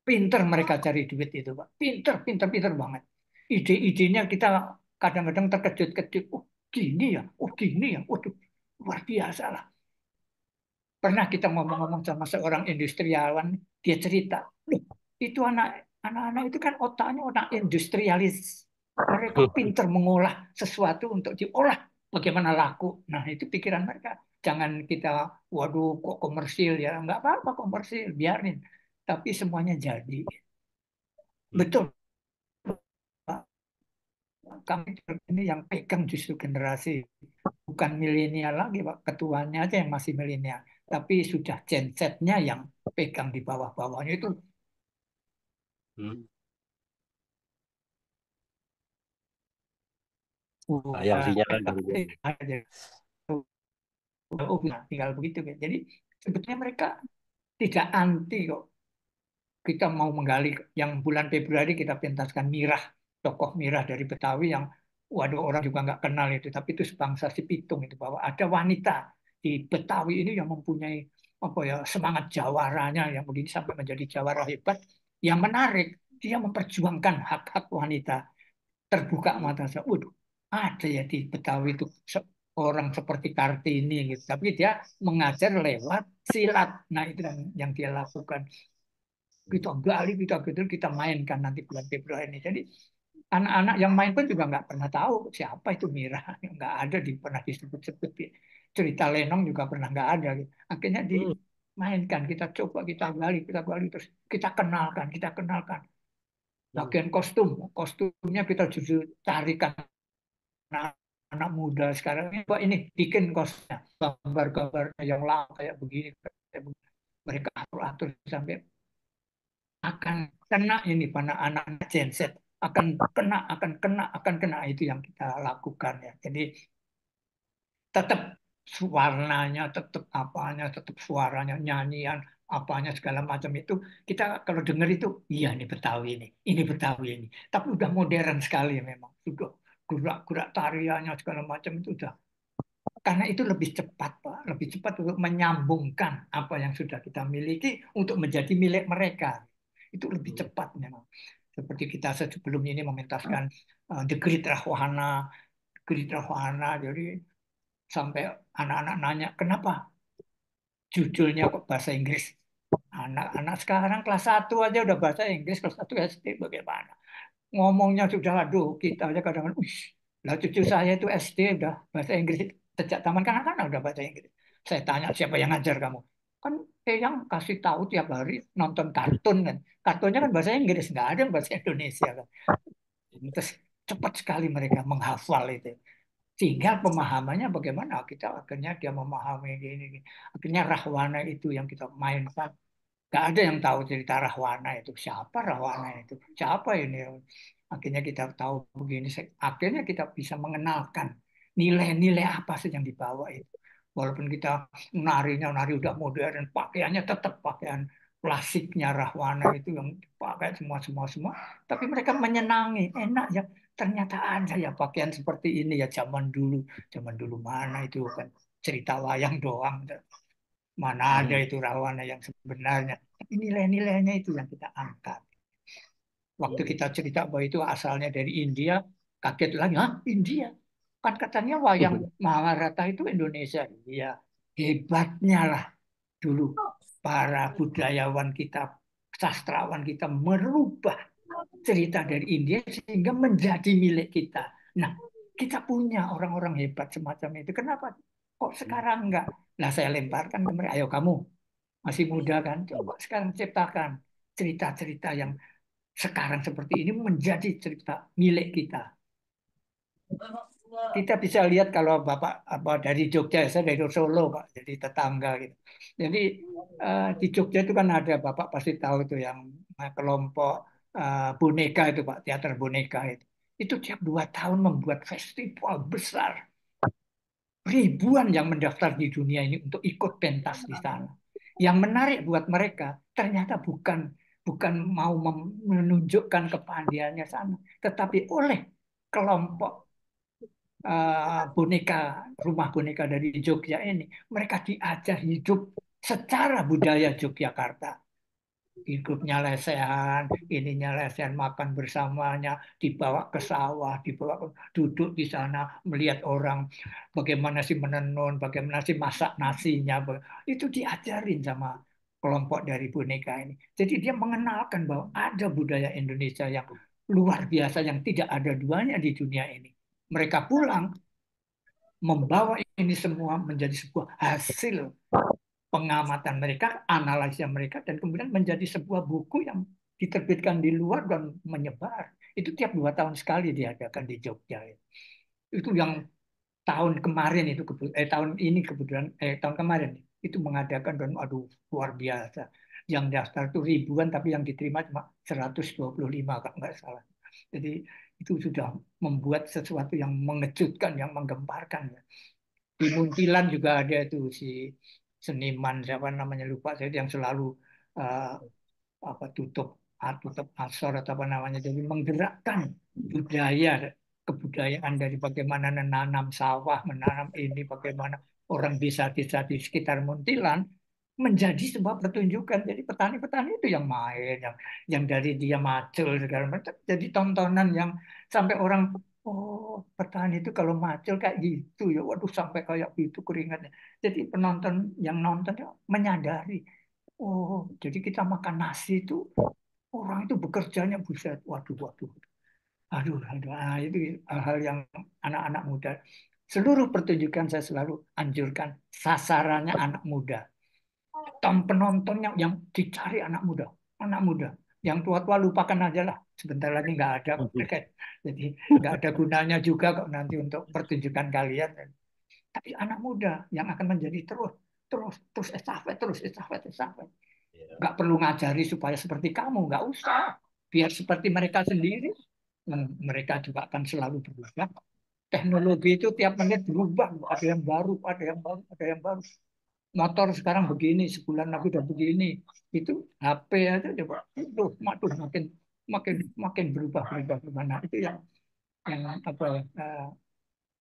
pinter mereka cari duit itu Pak, pinter pinter pinter banget. Ide-idenya kita kadang-kadang terkejut-kejut. Oh gini ya, oh gini ya, waduh luar biasa lah. Pernah kita ngomong-ngomong sama seorang industriawan, dia cerita, loh, itu anak-anak itu kan otaknya otak industrialis. Mereka pinter mengolah sesuatu untuk diolah bagaimana laku. Nah, itu pikiran mereka. Jangan kita, waduh, kok komersil ya. Nggak apa-apa komersil, biarin. Tapi semuanya jadi. Betul, Pak. Kami ini yang pegang justru generasi bukan milenial lagi, Pak. Ketuanya aja yang masih milenial. Tapi sudah Gen Z-nya yang pegang di bawah-bawahnya itu. Sayang sinyal gangguan. Oh, tinggal begitu. Jadi sebetulnya mereka tidak anti kok. Kita mau menggali yang bulan Februari kita pentaskan Mirah, tokoh Mirah dari Betawi yang waduh orang juga nggak kenal itu, tapi itu sebangsa si Pitung itu bahwa ada wanita di Betawi ini yang mempunyai apa ya semangat jawaranya yang begini sampai menjadi jawara hebat. Yang menarik dia memperjuangkan hak-hak wanita. Terbuka mata saya, waduh ada ya di Betawi itu orang seperti Kartini gitu, tapi dia mengajar lewat silat. Nah itu yang dia lakukan kita gali, kita gitu, kita mainkan nanti bulan Februari ini. Jadi anak-anak yang main pun juga nggak pernah tahu siapa itu Mira, nggak ada pernah disebut-sebut. Cerita Lenong juga pernah nggak ada. Akhirnya dimainkan, kita coba, kita gali terus kita kenalkan, kita kenalkan. Bagian kostumnya kita justru carikan anak muda sekarang ini, Pak, ini bikin kostumnya, gambar-gambarnya yang lama kayak begini. Mereka atur-atur sampai akan kena ini pada anak-anak Gen Z akan kena akan kena itu yang kita lakukan ya. Jadi tetap warnanya, tetap apanya, tetap suaranya, nyanyian, apanya segala macam itu kita kalau dengar itu iya ini Betawi ini. Tapi udah modern sekali memang. Sudah gerak-gerak tariannya segala macam itu udah karena itu lebih cepat, Pak, lebih cepat untuk menyambungkan apa yang sudah kita miliki untuk menjadi milik mereka. Itu lebih cepat memang. Seperti kita sebelum ini mementaskan The Great Rahwana, jadi sampai anak-anak nanya, kenapa judulnya kok bahasa Inggris? Anak-anak sekarang kelas 1 aja udah bahasa Inggris, kelas 1 SD bagaimana? Ngomongnya sudah, aduh, kita aja kadang-kadang, lah cucu saya itu SD udah bahasa Inggris, sejak taman kanak-kanak udah bahasa Inggris. Saya tanya siapa yang ngajar kamu? Kan yang kasih tahu tiap hari nonton kartun kan. Kartunnya kan bahasa Inggris, nggak ada yang bahasa Indonesia kan. Terus cepat sekali mereka menghafal itu. Tinggal pemahamannya bagaimana kita akhirnya dia memahami ini. Akhirnya Rahwana itu yang kita mainkan. Gak ada yang tahu cerita Rahwana itu. Siapa Rahwana itu? Siapa ini? Akhirnya kita tahu begini. Akhirnya kita bisa mengenalkan nilai-nilai apa sih yang dibawa itu. Walaupun kita nari udah modern, pakaiannya tetap pakaian klasiknya Rahwana itu yang dipakai semua. Tapi mereka menyenangi, enak ya. Ternyata ada ya pakaian seperti ini ya zaman dulu. Zaman dulu mana itu kan cerita wayang doang. Mana ada itu Rahwana yang sebenarnya. Tapi nilai-nilainya itu yang kita angkat. Waktu kita cerita bahwa itu asalnya dari India, kaget lagi, hah India? Kan katanya wayang Mahabharata itu Indonesia. Iya, hebatnya lah dulu para budayawan kita, sastrawan kita merubah cerita dari India sehingga menjadi milik kita. Nah, kita punya orang-orang hebat semacam itu. Kenapa? Kok sekarang enggak? Nah, saya lemparkan ke mereka, ayo kamu masih muda kan, coba sekarang ciptakan cerita-cerita yang sekarang seperti ini menjadi cerita milik kita. Kita bisa lihat kalau Bapak apa dari Jogja, saya dari Solo Pak, jadi tetangga gitu. Jadi di Jogja itu kan ada Bapak pasti tahu itu yang kelompok boneka itu Pak, teater boneka itu. Itu tiap 2 tahun membuat festival besar. Ribuan yang mendaftar di dunia ini untuk ikut pentas di sana. Yang menarik buat mereka ternyata bukan bukan mau menunjukkan kepandaiannya sana, tetapi oleh kelompok boneka, rumah boneka dari Jogja ini, mereka diajar hidup secara budaya Yogyakarta. Hidupnya lesehan, ininya lesehan, makan bersamanya, dibawa ke sawah, duduk di sana, melihat orang bagaimana sih menenun, bagaimana sih masak nasinya. Itu diajarin sama kelompok dari boneka ini. Jadi dia mengenalkan bahwa ada budaya Indonesia yang luar biasa, yang tidak ada duanya di dunia ini. Mereka pulang membawa ini semua menjadi sebuah hasil pengamatan mereka, analisis mereka, dan kemudian menjadi sebuah buku yang diterbitkan di luar dan menyebar. Itu tiap 2 tahun sekali diadakan di Jogja. Itu yang tahun kemarin itu tahun ini kebetulan tahun kemarin itu mengadakan dan aduh luar biasa. Yang daftar itu ribuan tapi yang diterima cuma 125 kalau nggak salah. Jadi itu sudah membuat sesuatu yang mengejutkan, yang menggemparkan. Di Muntilan juga ada itu si seniman siapa namanya lupa saya yang selalu uh, apa tutup asor atau apa namanya, jadi menggerakkan budaya kebudayaan dari bagaimana menanam sawah, menanam ini, bagaimana orang desa-desa di sekitar Muntilan menjadi sebuah pertunjukan. Jadi petani-petani itu yang main, yang dari dia macul segala macam, jadi tontonan yang sampai orang, oh petani itu kalau macul kayak gitu ya, waduh sampai kayak gitu keringatnya. Jadi penonton yang nonton menyadari, oh jadi kita makan nasi itu orang itu bekerjanya buset, waduh waduh, aduh. Ah, itu hal-hal yang anak-anak muda. Seluruh pertunjukan saya selalu anjurkan sasarannya anak muda. Penontonnya yang dicari anak muda, anak muda. Yang tua-tua lupakan aja lah. Sebentar lagi nggak ada kok. Jadi nggak ada gunanya juga kok nanti untuk pertunjukan kalian. Tapi anak muda yang akan menjadi terus estafet. Nggak perlu ngajari supaya seperti kamu, nggak usah. Biar seperti mereka sendiri, mereka juga akan selalu berubah. Teknologi itu tiap menit berubah, ada yang baru, ada yang baru. Motor sekarang begini, sebulan lagi udah begini. Itu HP aja coba, itu makin makin makin berubah gimana. Itu yang apa ya?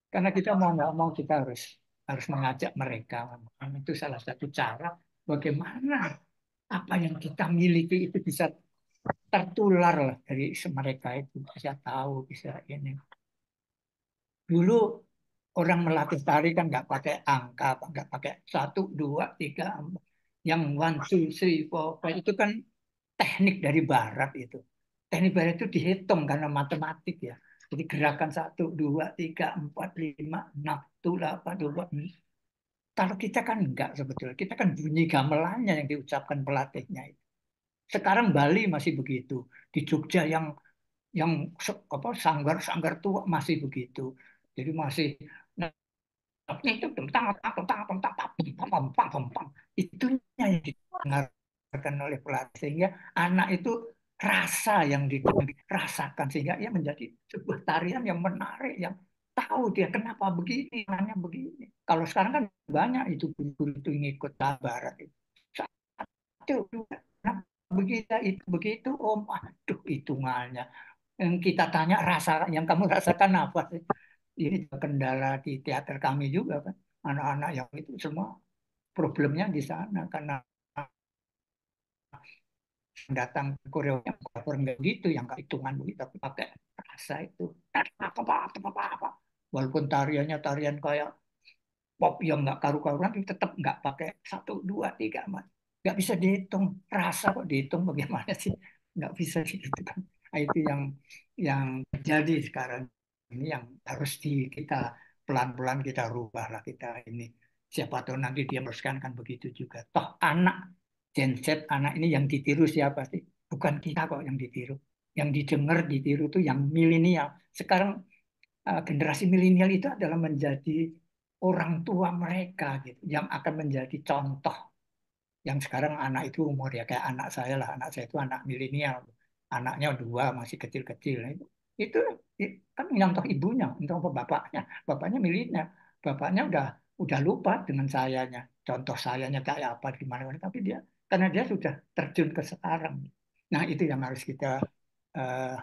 Karena kita mau nggak mau kita harus mengajak mereka. Itu salah satu cara bagaimana apa yang kita miliki itu bisa tertular lah dari mereka, itu bisa tahu, bisa ini. Dulu orang melatih tari kan nggak pakai angka, nggak pakai 1, 2, 3, 4. Yang 1, 2, 3, 4 itu kan teknik dari Barat itu. Teknik Barat itu dihitung karena matematik ya. Jadi gerakan 1, 2, 3, 4, 5, 6, 8, 2. Kalau kita kan enggak sebetulnya. Kita kan bunyi gamelannya yang diucapkan pelatihnya itu. Sekarang Bali masih begitu. Di Jogja yang apa sanggar tua masih begitu. Jadi masih itu itunya yang didengarkan oleh pelatih sehingga anak itu rasa yang dirasakan sehingga ia menjadi sebuah tarian yang menarik, yang tahu dia kenapa begini, nanya begini. Kalau sekarang kan banyak itu guru-guru itu ngikut barat itu. Satu, dua, kenapa begitu itu begitu, Om. Aduh, hitungannya. Yang kita tanya yang kamu rasakan apa sih? Ini kendala di teater kami juga kan. Anak-anak yang itu semua problemnya di sana karena datang ke Korea yang cover nggak gitu, yang nggak hitungan begitu, tapi pakai rasa itu. Apa. Walaupun tariannya tarian kayak pop yang nggak karu-karuan, tapi tetap nggak pakai 1, 2, 3, mas. Nggak bisa dihitung. Rasa kok dihitung bagaimana sih? Nggak bisa gitu kan. Nah, itu yang terjadi sekarang ini yang harus kita pelan-pelan kita rubah lah kita ini. Siapa tahu nanti dia meneruskan kan begitu juga. Toh anak Gen Z, anak ini yang ditiru siapa sih? Bukan kita kok yang ditiru. Yang didengar ditiru tuh yang milenial. Sekarang generasi milenial itu adalah menjadi orang tua mereka gitu, yang akan menjadi contoh. Yang sekarang anak itu umur ya kayak anak saya lah, anak saya itu anak milenial, anaknya 2 masih kecil-kecil. Nah, itu kan nyontoh ibunya, nyontoh bapaknya, bapaknya milenial, bapaknya udah lupa dengan sayanya, contoh sayanya kayak apa di mana-mana, tapi dia karena dia sudah terjun ke sekarang. Nah itu yang harus kita eh,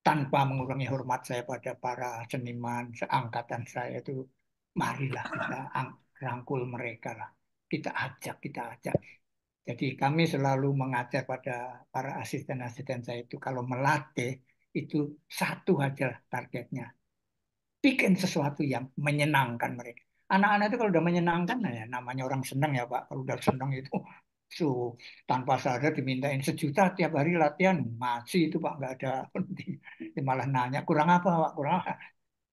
tanpa mengurangi hormat saya pada para seniman seangkatan saya itu, marilah kita rangkul mereka lah. Kita ajak. Jadi kami selalu mengajar pada para asisten-asisten saya itu kalau melatih itu satu aja targetnya, bikin sesuatu yang menyenangkan mereka. Anak-anak itu kalau udah menyenangkan, nah ya namanya orang senang ya Pak. Kalau udah senang itu, so, tanpa sadar dimintain 1 juta tiap hari latihan, masih itu Pak nggak ada penting. Dia malah nanya kurang apa Pak, kurang apa.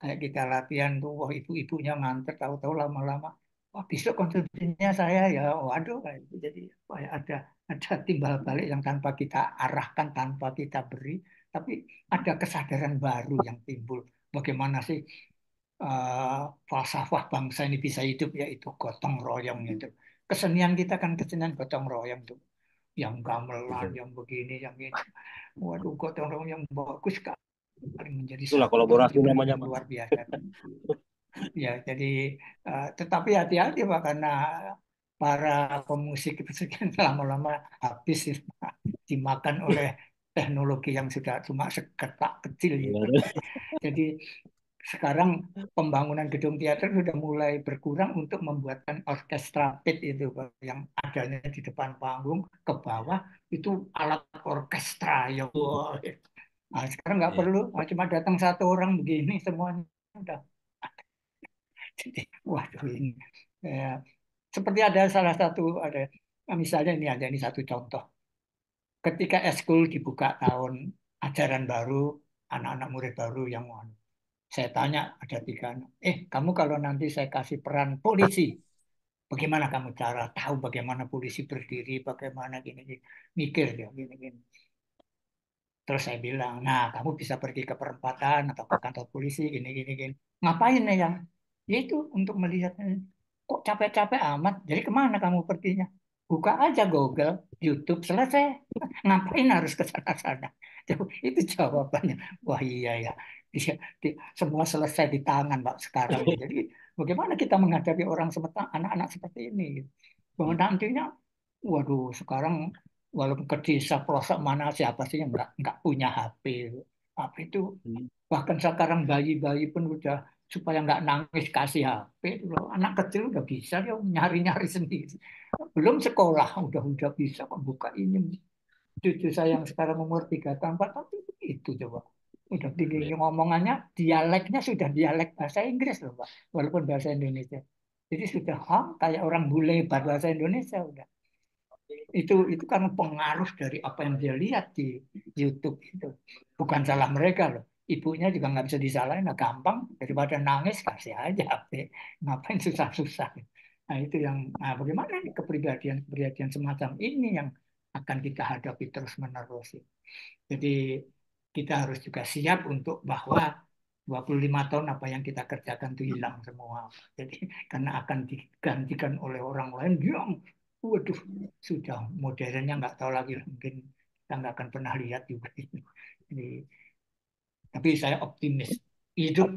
Kayak kita latihan tuh, wah ibu-ibunya nganter, tahu-tahu lama-lama, wah besok konsumsinya saya ya, waduh kayak gitu. Jadi wah, ya ada timbal balik yang tanpa kita arahkan, tanpa kita beri, tapi ada kesadaran baru yang timbul. Bagaimana sih eh, falsafah bangsa ini bisa hidup, yaitu gotong royong itu. Kesenian kita kan kesenian gotong royong tuh, yang gamelan, Betul. yang begini, yang ini. Waduh, gotong royong yang bagus sekali, menjadi Itulah satu kolaborasi pasti namanya, benar-benar Pak. luar biasa. Ya, jadi tetapi hati-hati Pak, karena para pemusik itu sekian lama-lama habis sih, Pak, dimakan oleh teknologi yang sudah cuma seketak kecil gitu. Iya, Jadi sekarang pembangunan gedung teater sudah mulai berkurang untuk membuatkan orkestra pit itu Pak, yang adanya di depan panggung, ke bawah itu alat orkestra ya. Wah. Nah, sekarang nggak iya. perlu, cuma datang 1 orang begini semuanya udah. Jadi, waduh ini ya, seperti ada salah satu ada misalnya ini ada ini satu contoh. Ketika eskul dibuka tahun ajaran baru, anak-anak murid baru yang saya tanya ada 3, kamu kalau nanti saya kasih peran polisi, bagaimana kamu cara tahu bagaimana polisi berdiri, bagaimana gini, gini. Mikir dia gini, gini. Terus saya bilang, nah kamu bisa pergi ke perempatan atau ke kantor polisi, gini, gini, gini. Ngapain ya yang? Ya itu untuk melihat, kok capek-capek amat. Jadi kemana kamu perginya? Buka aja Google, YouTube, selesai. Ngapain harus ke sana-sana? Itu jawabannya. Wah iya ya, semua selesai di tangan Pak sekarang. Jadi bagaimana kita menghadapi orang anak-anak seperti ini? Bahwa nantinya, waduh, sekarang walaupun ke desa pelosok mana siapa sih yang nggak punya HP? HP itu bahkan sekarang bayi-bayi pun udah supaya nggak nangis kasih HP loh. Anak kecil udah bisa dia nyari-nyari sendiri. Belum sekolah udah bisa kok buka ini. Cucu saya yang sekarang umur 3 tahun 4 tahun itu coba. Udah tinggi Iya. ngomongannya, dialeknya sudah dialek bahasa Inggris loh Pak, walaupun bahasa Indonesia. Jadi sudah kayak orang bule bahasa Indonesia udah. Itu karena pengaruh dari apa yang dia lihat di YouTube itu. Bukan salah mereka loh. Ibunya juga nggak bisa disalahin, nah gampang daripada nangis kasih aja HP. Ngapain susah-susah. Nah itu yang, nah bagaimana nih kepribadian semacam ini yang akan kita hadapi terus-menerus. Jadi kita harus juga siap untuk bahwa 25 tahun apa yang kita kerjakan itu hilang semua. Jadi karena akan digantikan oleh orang lain yang waduh sudah modernnya nggak tahu lagi, mungkin kita nggak akan pernah lihat juga. Jadi, tapi saya optimis hidup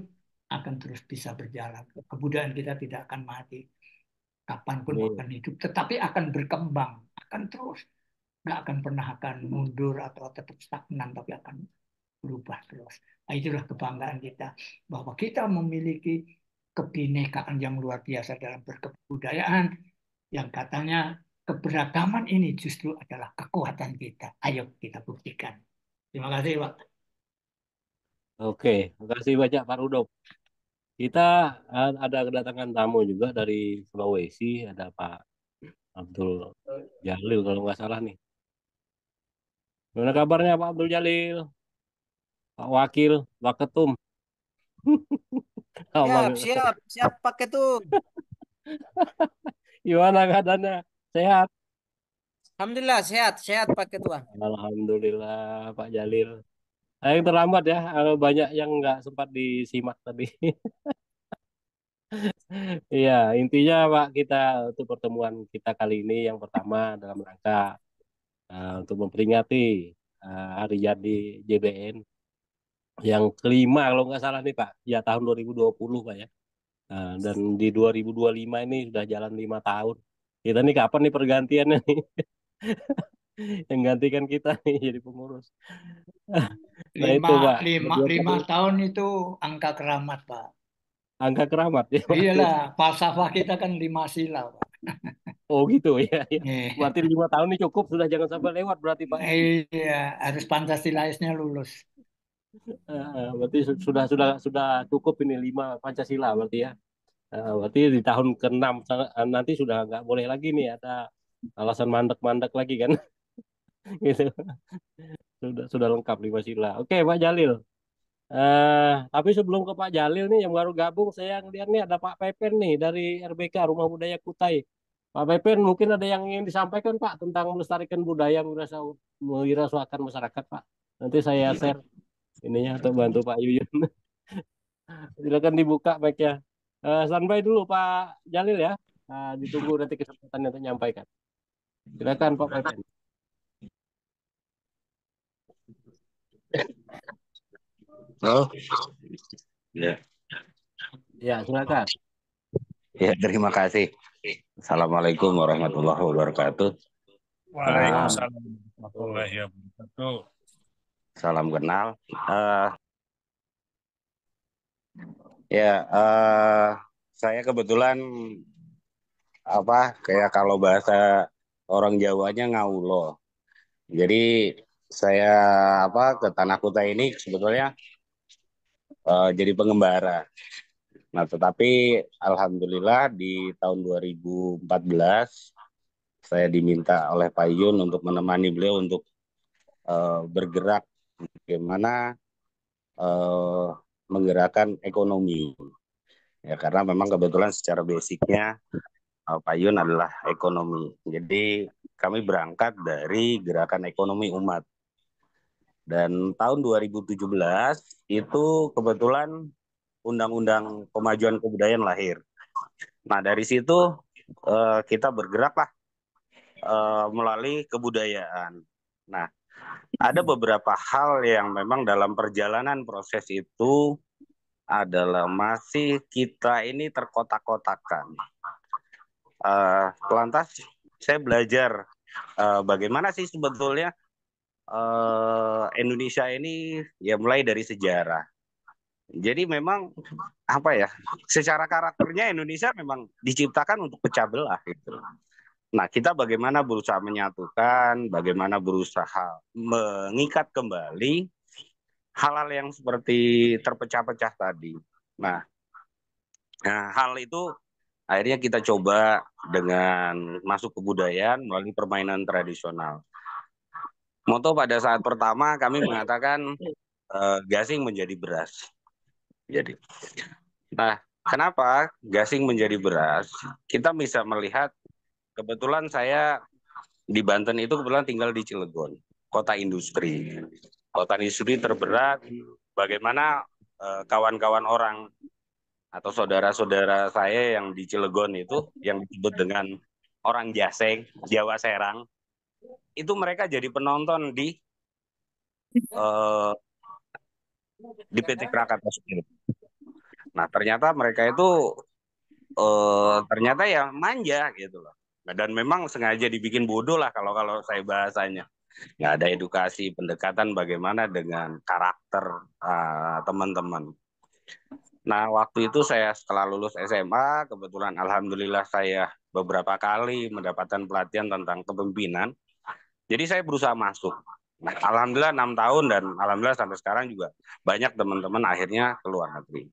akan terus bisa berjalan. Kebudayaan kita tidak akan mati. Kapanpun Amin. akan hidup, tetapi akan berkembang, akan terus, nggak akan pernah akan mundur atau tetap stagnan, tapi akan berubah terus. Nah, itulah kebanggaan kita bahwa kita memiliki kebinekaan yang luar biasa dalam berkebudayaan, yang katanya keberagaman ini justru adalah kekuatan kita. Ayo kita buktikan. Terima kasih, Pak. Oke, makasih banyak Pak Rudolf. Kita ada kedatangan tamu juga dari Sulawesi, ada Pak Abdul Jalil kalau nggak salah nih. Gimana kabarnya Pak Abdul Jalil? Pak Wakil, Pak Ketum. Siap, Abang- siap, siap Pak Ketum. Gimana keadaannya? Sehat? Alhamdulillah sehat, sehat Pak Ketua. Alhamdulillah Pak Jalil. Yang terlambat ya, banyak yang nggak sempat disimak tadi. Iya, intinya Pak, kita untuk pertemuan kita kali ini yang pertama dalam rangka untuk memperingati Hari Jadi JBN yang kelima kalau nggak salah nih Pak, ya tahun 2020 Pak ya. Dan di 2025 ini sudah jalan 5 tahun. Kita nih kapan nih pergantiannya nih? Yang gantikan kita nih jadi pengurus. Nah itu Pak, Lima tahun itu angka keramat, Pak. angka keramat ya Pak. Iyalah, falsafah kita kan 5 sila, Pak. Oh gitu ya. Ya. Iya, Berarti 5 tahun ini cukup, sudah jangan sampai lewat berarti Pak. iya, harus Pancasilaisnya lulus. Berarti sudah cukup ini 5 Pancasila berarti ya. Berarti di tahun ke-6 nanti sudah nggak boleh lagi nih ada alasan mandek-mandek lagi kan. Gitu. Sudah lengkap 5 sila. Oke Pak Jalil. Tapi sebelum ke Pak Jalil nih yang baru gabung, saya ngeliat nih ada Pak Pepen nih dari RBK Rumah Budaya Kutai. Pak Pepen mungkin ada yang ingin disampaikan Pak tentang melestarikan budaya mewirausahakan masyarakat Pak. Nanti saya share ininya untuk bantu Pak Yuyun. Silakan dibuka mic-nya. Standby dulu Pak Jalil ya. Ditunggu nanti kesempatannya untuk menyampaikan. Silakan Pak Pepen. Oh, ya, Ya, silakan. ya, terima kasih. Assalamualaikum warahmatullahi wabarakatuh. Waalaikumsalam warahmatullahi wabarakatuh. Salam kenal. Saya kebetulan kayak kalau bahasa orang Jawanya ngaulo. Jadi saya ke Tanah Kutai ini sebetulnya jadi pengembara. Nah, tetapi alhamdulillah di tahun 2014 saya diminta oleh Pak Yun untuk menemani beliau untuk bergerak bagaimana menggerakkan ekonomi. Ya, karena memang kebetulan secara basicnya Pak Yun adalah ekonomi. Jadi kami berangkat dari gerakan ekonomi umat. Dan tahun 2017 itu kebetulan Undang-Undang Pemajuan Kebudayaan lahir. Nah, dari situ kita bergeraklah melalui kebudayaan. Nah, ada beberapa hal yang memang dalam perjalanan proses itu adalah masih kita ini terkotak-kotakan. Lantas saya belajar bagaimana sih sebetulnya Indonesia ini ya mulai dari sejarah. Jadi memang secara karakternya Indonesia memang diciptakan untuk pecah belah gitu. Nah, kita bagaimana berusaha menyatukan, bagaimana berusaha mengikat kembali hal-hal yang seperti terpecah-pecah tadi. Nah, hal itu akhirnya kita coba dengan masuk kebudayaan melalui permainan tradisional. Moto pada saat pertama kami mengatakan gasing menjadi beras. Jadi, nah, kenapa gasing menjadi beras? Kita bisa melihat, kebetulan saya di Banten itu kebetulan tinggal di Cilegon, kota industri. Kota industri terberat, bagaimana kawan-kawan orang atau saudara-saudara saya yang di Cilegon itu, yang disebut dengan orang Jaseng, Jawa Serang, itu mereka jadi penonton di PT Krakatau Steel. Nah, ternyata mereka itu ternyata ya manja gitu loh. Nah, dan memang sengaja dibikin bodoh lah kalau kalau saya bahasanya. Nggak ada edukasi pendekatan bagaimana dengan karakter teman-teman. Nah, waktu itu saya setelah lulus SMA, kebetulan alhamdulillah saya beberapa kali mendapatkan pelatihan tentang kepemimpinan. Jadi saya berusaha masuk. Nah, alhamdulillah 6 tahun dan alhamdulillah sampai sekarang juga banyak teman-teman akhirnya ke luar negeri.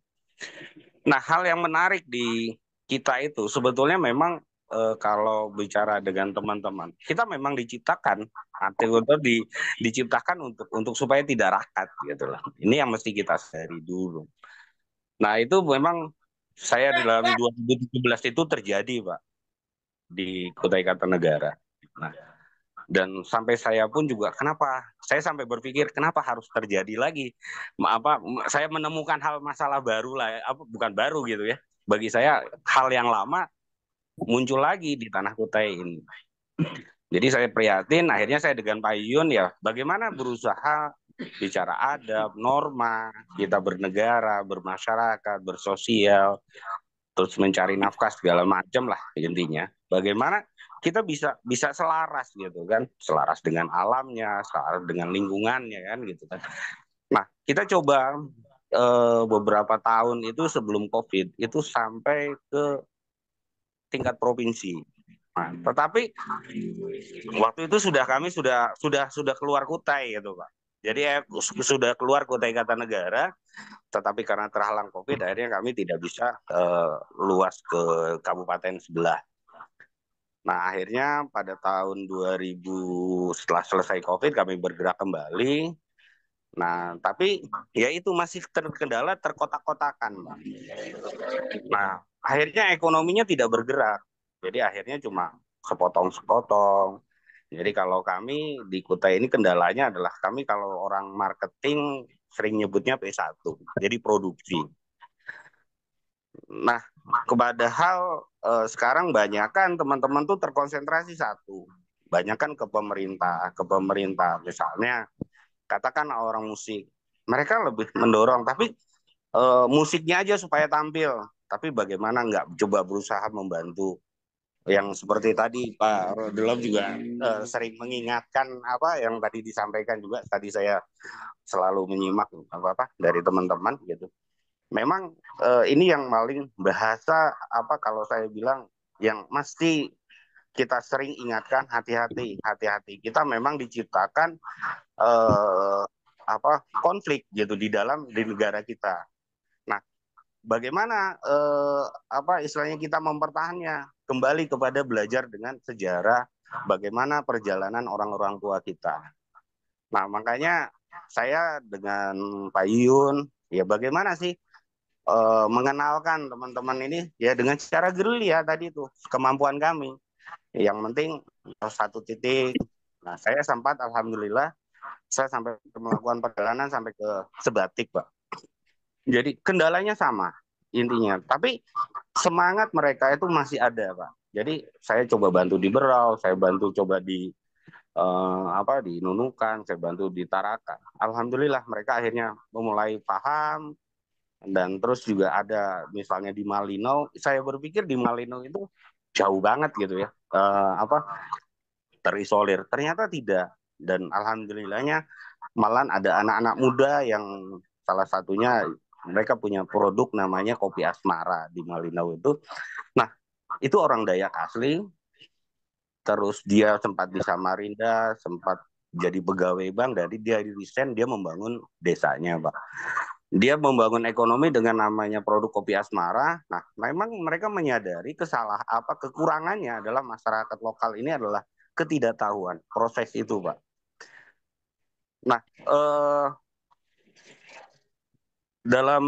Nah, hal yang menarik di kita itu sebetulnya memang kalau bicara dengan teman-teman, kita memang diciptakan diciptakan untuk supaya tidak rakat gitu loh. Ini yang mesti kita sadari dulu. Nah, itu memang saya di dalam 2017 itu terjadi, Pak, di Kutai Kartanegara. Nah, dan sampai saya pun juga kenapa saya sampai berpikir kenapa harus terjadi lagi, saya menemukan masalah baru lah, bukan baru gitu ya, bagi saya hal yang lama muncul lagi di tanah Kutai ini. Jadi saya prihatin, akhirnya saya dengan Pak Yun ya bagaimana berusaha bicara adab, norma, kita bernegara, bermasyarakat, bersosial, terus mencari nafkah segala macam lah intinya. Bagaimana kita bisa selaras gitu kan, selaras dengan alamnya, selaras dengan lingkungannya kan gitu kan. Nah, kita coba beberapa tahun itu sebelum COVID itu sampai ke tingkat provinsi. Nah, tetapi waktu itu kami sudah keluar Kutai gitu Pak. Jadi sudah keluar Kutai Kartanegara, tetapi karena terhalang COVID akhirnya kami tidak bisa luas ke kabupaten sebelah. Nah, akhirnya pada tahun 2000 setelah selesai COVID kami bergerak kembali. Nah, tapi ya itu masih terkendala terkotak-kotakan, Pak. Nah, akhirnya ekonominya tidak bergerak. Jadi akhirnya cuma sepotong-sepotong. Jadi kalau kami di Kutai ini kendalanya adalah kami kalau orang marketing sering nyebutnya P1, jadi produksi. Nah, padahal sekarang banyak kan teman-teman tuh terkonsentrasi satu. Banyak kan ke pemerintah. Misalnya, katakan orang musik. Mereka lebih mendorong, tapi musiknya aja supaya tampil. Tapi bagaimana nggak coba berusaha membantu. Yang seperti tadi Pak Rodelov juga sering mengingatkan apa yang tadi disampaikan juga. Tadi saya selalu menyimak apa dari teman-teman gitu. Memang ini yang paling bahasa kalau saya bilang yang mesti kita sering ingatkan hati-hati. Kita memang diciptakan konflik gitu di negara kita. Nah, bagaimana istilahnya kita mempertahankannya kembali kepada belajar dengan sejarah bagaimana perjalanan orang-orang tua kita. Nah, makanya saya dengan Pak Yun ya bagaimana sih mengenalkan teman-teman ini ya dengan secara gerilya tadi itu kemampuan kami. Yang penting satu titik. Nah, saya sempat alhamdulillah saya sampai melakukan perjalanan sampai ke Sebatik, Pak. Jadi kendalanya sama intinya, tapi semangat mereka itu masih ada, Pak. Jadi saya coba bantu di Berau, saya bantu coba di di Nunukan, saya bantu di Tarakan. Alhamdulillah mereka akhirnya memulai paham. Dan terus juga ada misalnya di Malino, saya berpikir di Malino itu jauh banget gitu ya, terisolir. Ternyata tidak. Dan alhamdulillahnya malah ada anak-anak muda yang salah satunya mereka punya produk namanya kopi asmara di Malino itu. Nah, itu orang Dayak asli. Terus dia sempat di Samarinda, sempat jadi pegawai bank, dari dia resign, dia membangun desanya, Pak. Dia membangun ekonomi dengan namanya produk kopi asmara. Nah, memang mereka menyadari kekurangannya adalah masyarakat lokal ini adalah ketidaktahuan proses itu, Pak. Nah, dalam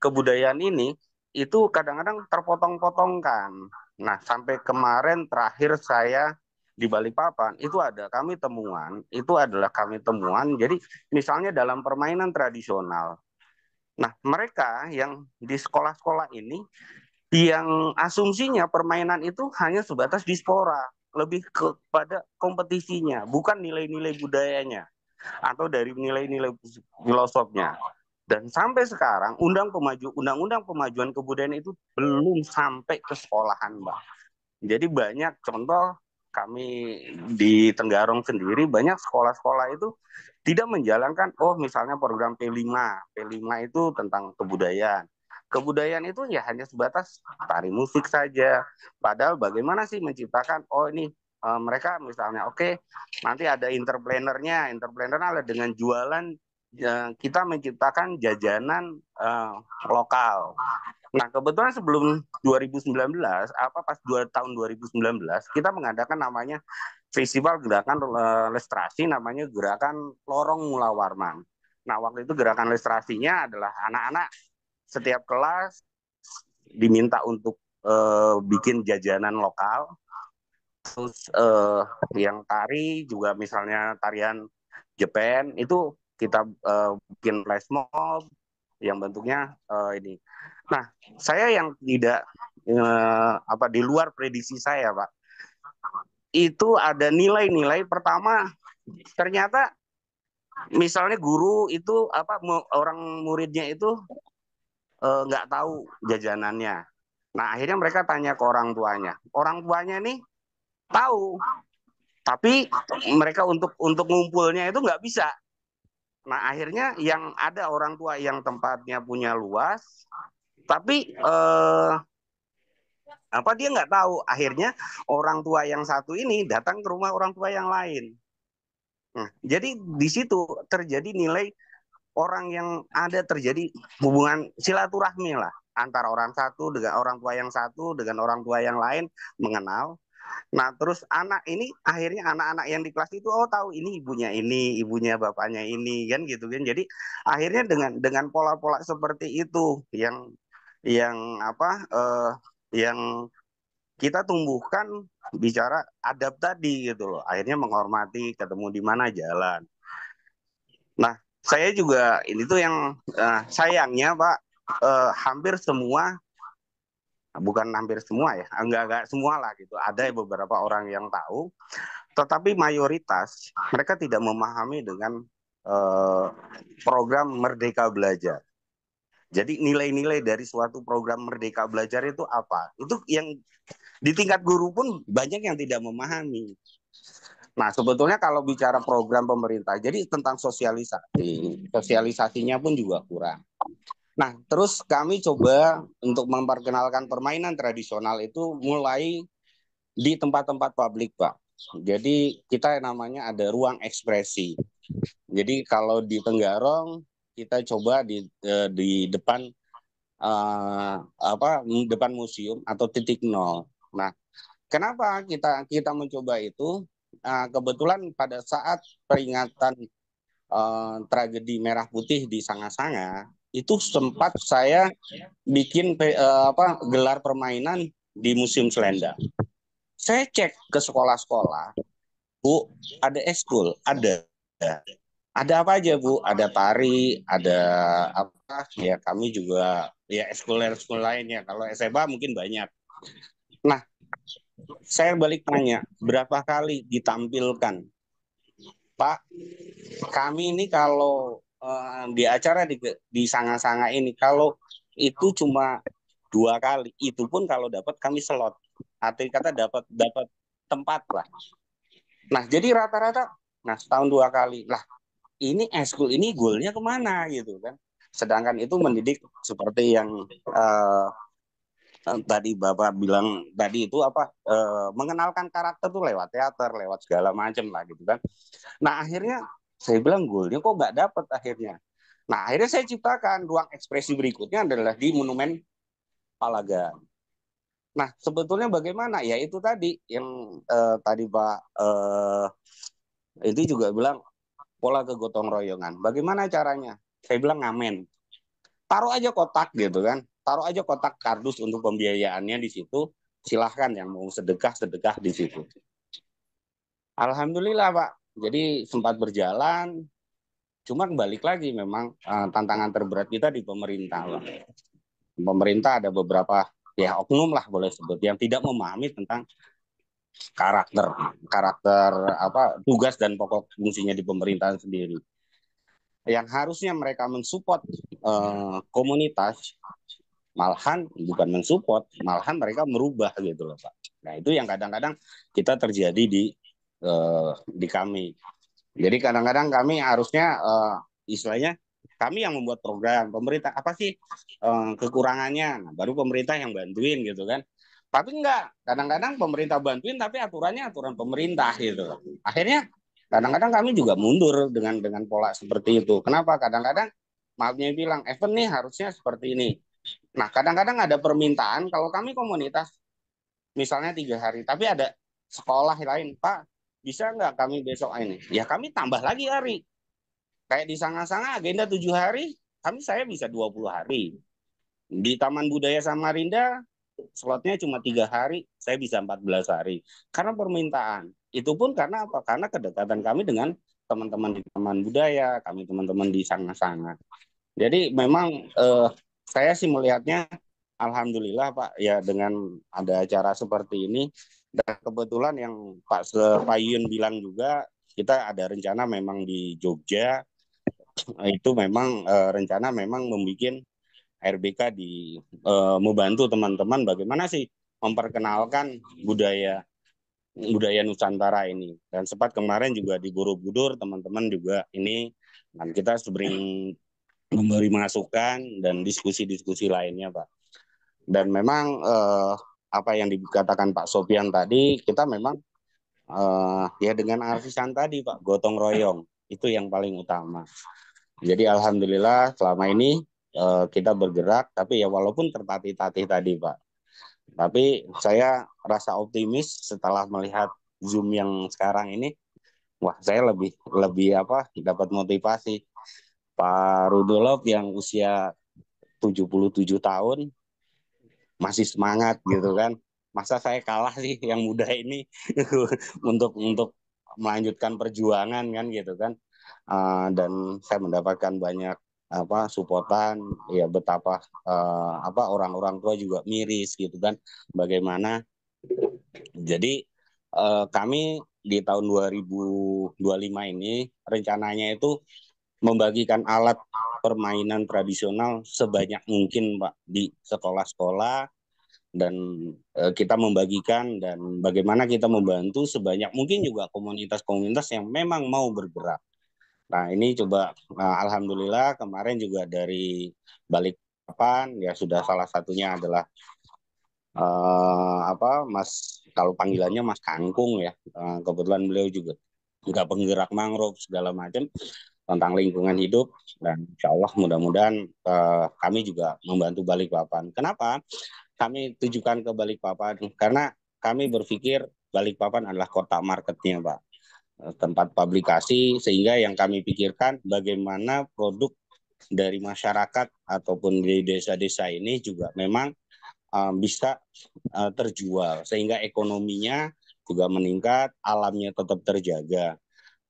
kebudayaan ini itu kadang-kadang terpotong-potongkan. Nah, sampai kemarin terakhir saya di Balikpapan itu kami temuan. Jadi misalnya dalam permainan tradisional. Nah, mereka yang di sekolah-sekolah ini yang asumsinya permainan itu hanya sebatas dispora, lebih kepada kompetisinya, bukan nilai-nilai budayanya atau dari nilai-nilai filosofnya. Dan sampai sekarang undang-undang pemajuan kebudayaan itu belum sampai ke sekolahan, Mbak. Jadi banyak contoh kami di Tenggarong sendiri banyak sekolah-sekolah itu tidak menjalankan misalnya program P5. P5 itu tentang kebudayaan. Kebudayaan itu ya hanya sebatas tari musik saja. Padahal bagaimana sih menciptakan ini mereka misalnya nanti ada interplanernya. Interplanernya adalah dengan jualan kita menciptakan jajanan lokal. Nah, kebetulan sebelum 2019, pas tahun 2019, kita mengadakan namanya Festival Gerakan Literasi, namanya Gerakan Lorong Mula Warman. Nah, waktu itu gerakan literasinya adalah anak-anak setiap kelas diminta untuk bikin jajanan lokal. Terus yang tari juga misalnya tarian Jepang itu kita bikin flash mob yang bentuknya ini. Nah, saya yang tidak di luar prediksi saya, Pak. Itu ada nilai-nilai pertama ternyata misalnya guru itu orang muridnya itu nggak tahu jajanannya. Nah, akhirnya mereka tanya ke orang tuanya. Orang tuanya nih tahu, tapi mereka untuk ngumpulnya itu nggak bisa. Nah, akhirnya yang ada orang tua yang tempatnya punya luas, tapi dia nggak tahu. Akhirnya orang tua yang satu ini datang ke rumah orang tua yang lain. Nah, jadi di situ terjadi nilai orang yang ada terjadi hubungan silaturahmi lah antara orang satu dengan orang tua yang satu dengan orang tua yang lain mengenal. Nah, terus anak ini akhirnya anak-anak yang di kelas itu tahu ini ibunya bapaknya ini kan gitu kan. Jadi akhirnya dengan pola-pola seperti itu yang yang kita tumbuhkan bicara adab tadi gitu loh. Akhirnya menghormati, ketemu di mana jalan. Nah, saya juga ini tuh yang sayangnya Pak, hampir semua, bukan hampir semua ya, enggak semua lah gitu. Ada beberapa orang yang tahu, tetapi mayoritas mereka tidak memahami dengan program Merdeka Belajar. Jadi nilai-nilai dari suatu program Merdeka Belajar itu apa? Itu yang di tingkat guru pun banyak yang tidak memahami. Nah, sebetulnya kalau bicara program pemerintah, jadi tentang sosialisasinya pun juga kurang. Nah, terus kami coba untuk memperkenalkan permainan tradisional itu mulai di tempat-tempat publik, Pak. Jadi kita namanya ada ruang ekspresi. Jadi kalau di Tenggarong kita coba di depan depan museum atau titik nol. Nah, kenapa kita mencoba itu? Kebetulan pada saat peringatan tragedi Merah Putih di Sanga-Sanga itu sempat saya bikin gelar permainan di Museum Selendang. Saya cek ke sekolah-sekolah, Bu, ada ekskul, ada apa aja Bu? Ada tari, ada apa? Ya kami juga ya ekskul lainnya. Kalau SMA mungkin banyak. Nah, saya balik tanya, berapa kali ditampilkan? Pak, kami ini kalau di acara di Sanga-Sanga ini, kalau itu cuma 2 kali, itu pun kalau dapat kami slot. Artinya kata dapat tempat lah. Nah, jadi rata-rata, setahun 2 kali. Lah, ini eskul ini goalnya kemana gitu kan? Sedangkan itu mendidik seperti yang tadi Bapak bilang tadi itu mengenalkan karakter tuh lewat teater, lewat segala macam lah gitu kan. Nah, akhirnya saya bilang goalnya kok nggak dapet akhirnya. Nah, akhirnya saya ciptakan ruang ekspresi berikutnya adalah di Monumen Palagan. Nah, sebetulnya bagaimana? Ya itu tadi yang tadi Pak itu juga bilang pola kegotong royongan. Bagaimana caranya? Saya bilang ngamen. Taruh aja kotak gitu kan. Taruh aja kotak kardus untuk pembiayaannya di situ. Silahkan yang mau sedekah di situ. Alhamdulillah Pak. Jadi sempat berjalan. Cuma balik lagi memang tantangan terberat kita di pemerintah. Pak. Pemerintah ada beberapa ya oknum lah boleh sebut yang tidak memahami tentang karakter tugas dan pokok fungsinya di pemerintahan sendiri. Yang harusnya mereka mensupport komunitas, malahan bukan mensupport, malahan mereka merubah gitu loh Pak. Nah, itu yang kadang-kadang kita terjadi di kami. Jadi kadang-kadang kami harusnya istilahnya kami yang membuat program, pemerintah apa sih kekurangannya, nah, baru pemerintah yang bantuin gitu kan. Tapi enggak, kadang-kadang pemerintah bantuin tapi aturannya aturan pemerintah gitu. Akhirnya kadang-kadang kami juga mundur dengan pola seperti itu. Kenapa? Kadang-kadang maafnya bilang, Evan nih harusnya seperti ini. Nah, kadang-kadang ada permintaan kalau kami komunitas misalnya 3 hari, tapi ada sekolah lain, Pak, bisa nggak kami besok ini? Ya kami tambah lagi hari. Kayak di Sanga-Sanga agenda 7 hari, saya bisa 20 hari. Di Taman Budaya Samarinda, slotnya cuma 3 hari, saya bisa 14 hari. Karena permintaan. Itu pun karena apa? Karena kedekatan kami dengan teman-teman di Taman Budaya, kami teman-teman di Sanga-Sanga. Jadi memang saya sih melihatnya alhamdulillah Pak ya dengan ada acara seperti ini dan kebetulan yang Pak Yun bilang juga kita ada rencana memang di Jogja itu memang rencana memang membuat RBK di membantu teman-teman bagaimana sih memperkenalkan budaya budaya Nusantara ini dan sempat kemarin juga di Borobudur teman-teman juga ini dan kita sering memberi masukan dan diskusi-diskusi lainnya Pak. Dan memang apa yang dikatakan Pak Sofian tadi, kita memang ya dengan artisan tadi Pak, gotong royong, itu yang paling utama. Jadi alhamdulillah selama ini kita bergerak, tapi ya walaupun tertatih-tatih tadi Pak. Tapi saya rasa optimis setelah melihat Zoom yang sekarang ini, wah saya lebih lebih apa dapat motivasi. Pak Rudolf yang usia 77 tahun masih semangat gitu kan. Masa saya kalah sih yang muda ini untuk melanjutkan perjuangan kan gitu kan. Dan saya mendapatkan banyak apa supportan ya betapa apa orang-orang tua juga miris gitu kan bagaimana jadi kami di tahun 2025 ini rencananya itu membagikan alat permainan tradisional sebanyak mungkin Pak di sekolah-sekolah dan kita membagikan dan bagaimana kita membantu sebanyak mungkin juga komunitas-komunitas yang memang mau bergerak. Nah ini coba alhamdulillah kemarin juga dari Balikpapan ya sudah salah satunya adalah apa Mas kalau panggilannya Mas Kangkung ya kebetulan beliau juga penggerak mangrove segala macam tentang lingkungan hidup dan insya Allah mudah-mudahan kami juga membantu Balikpapan. Kenapa kami tujukan ke Balikpapan? Karena kami berpikir Balikpapan adalah kota marketnya Pak, tempat publikasi sehingga yang kami pikirkan bagaimana produk dari masyarakat ataupun di desa-desa ini juga memang bisa terjual sehingga ekonominya juga meningkat, alamnya tetap terjaga.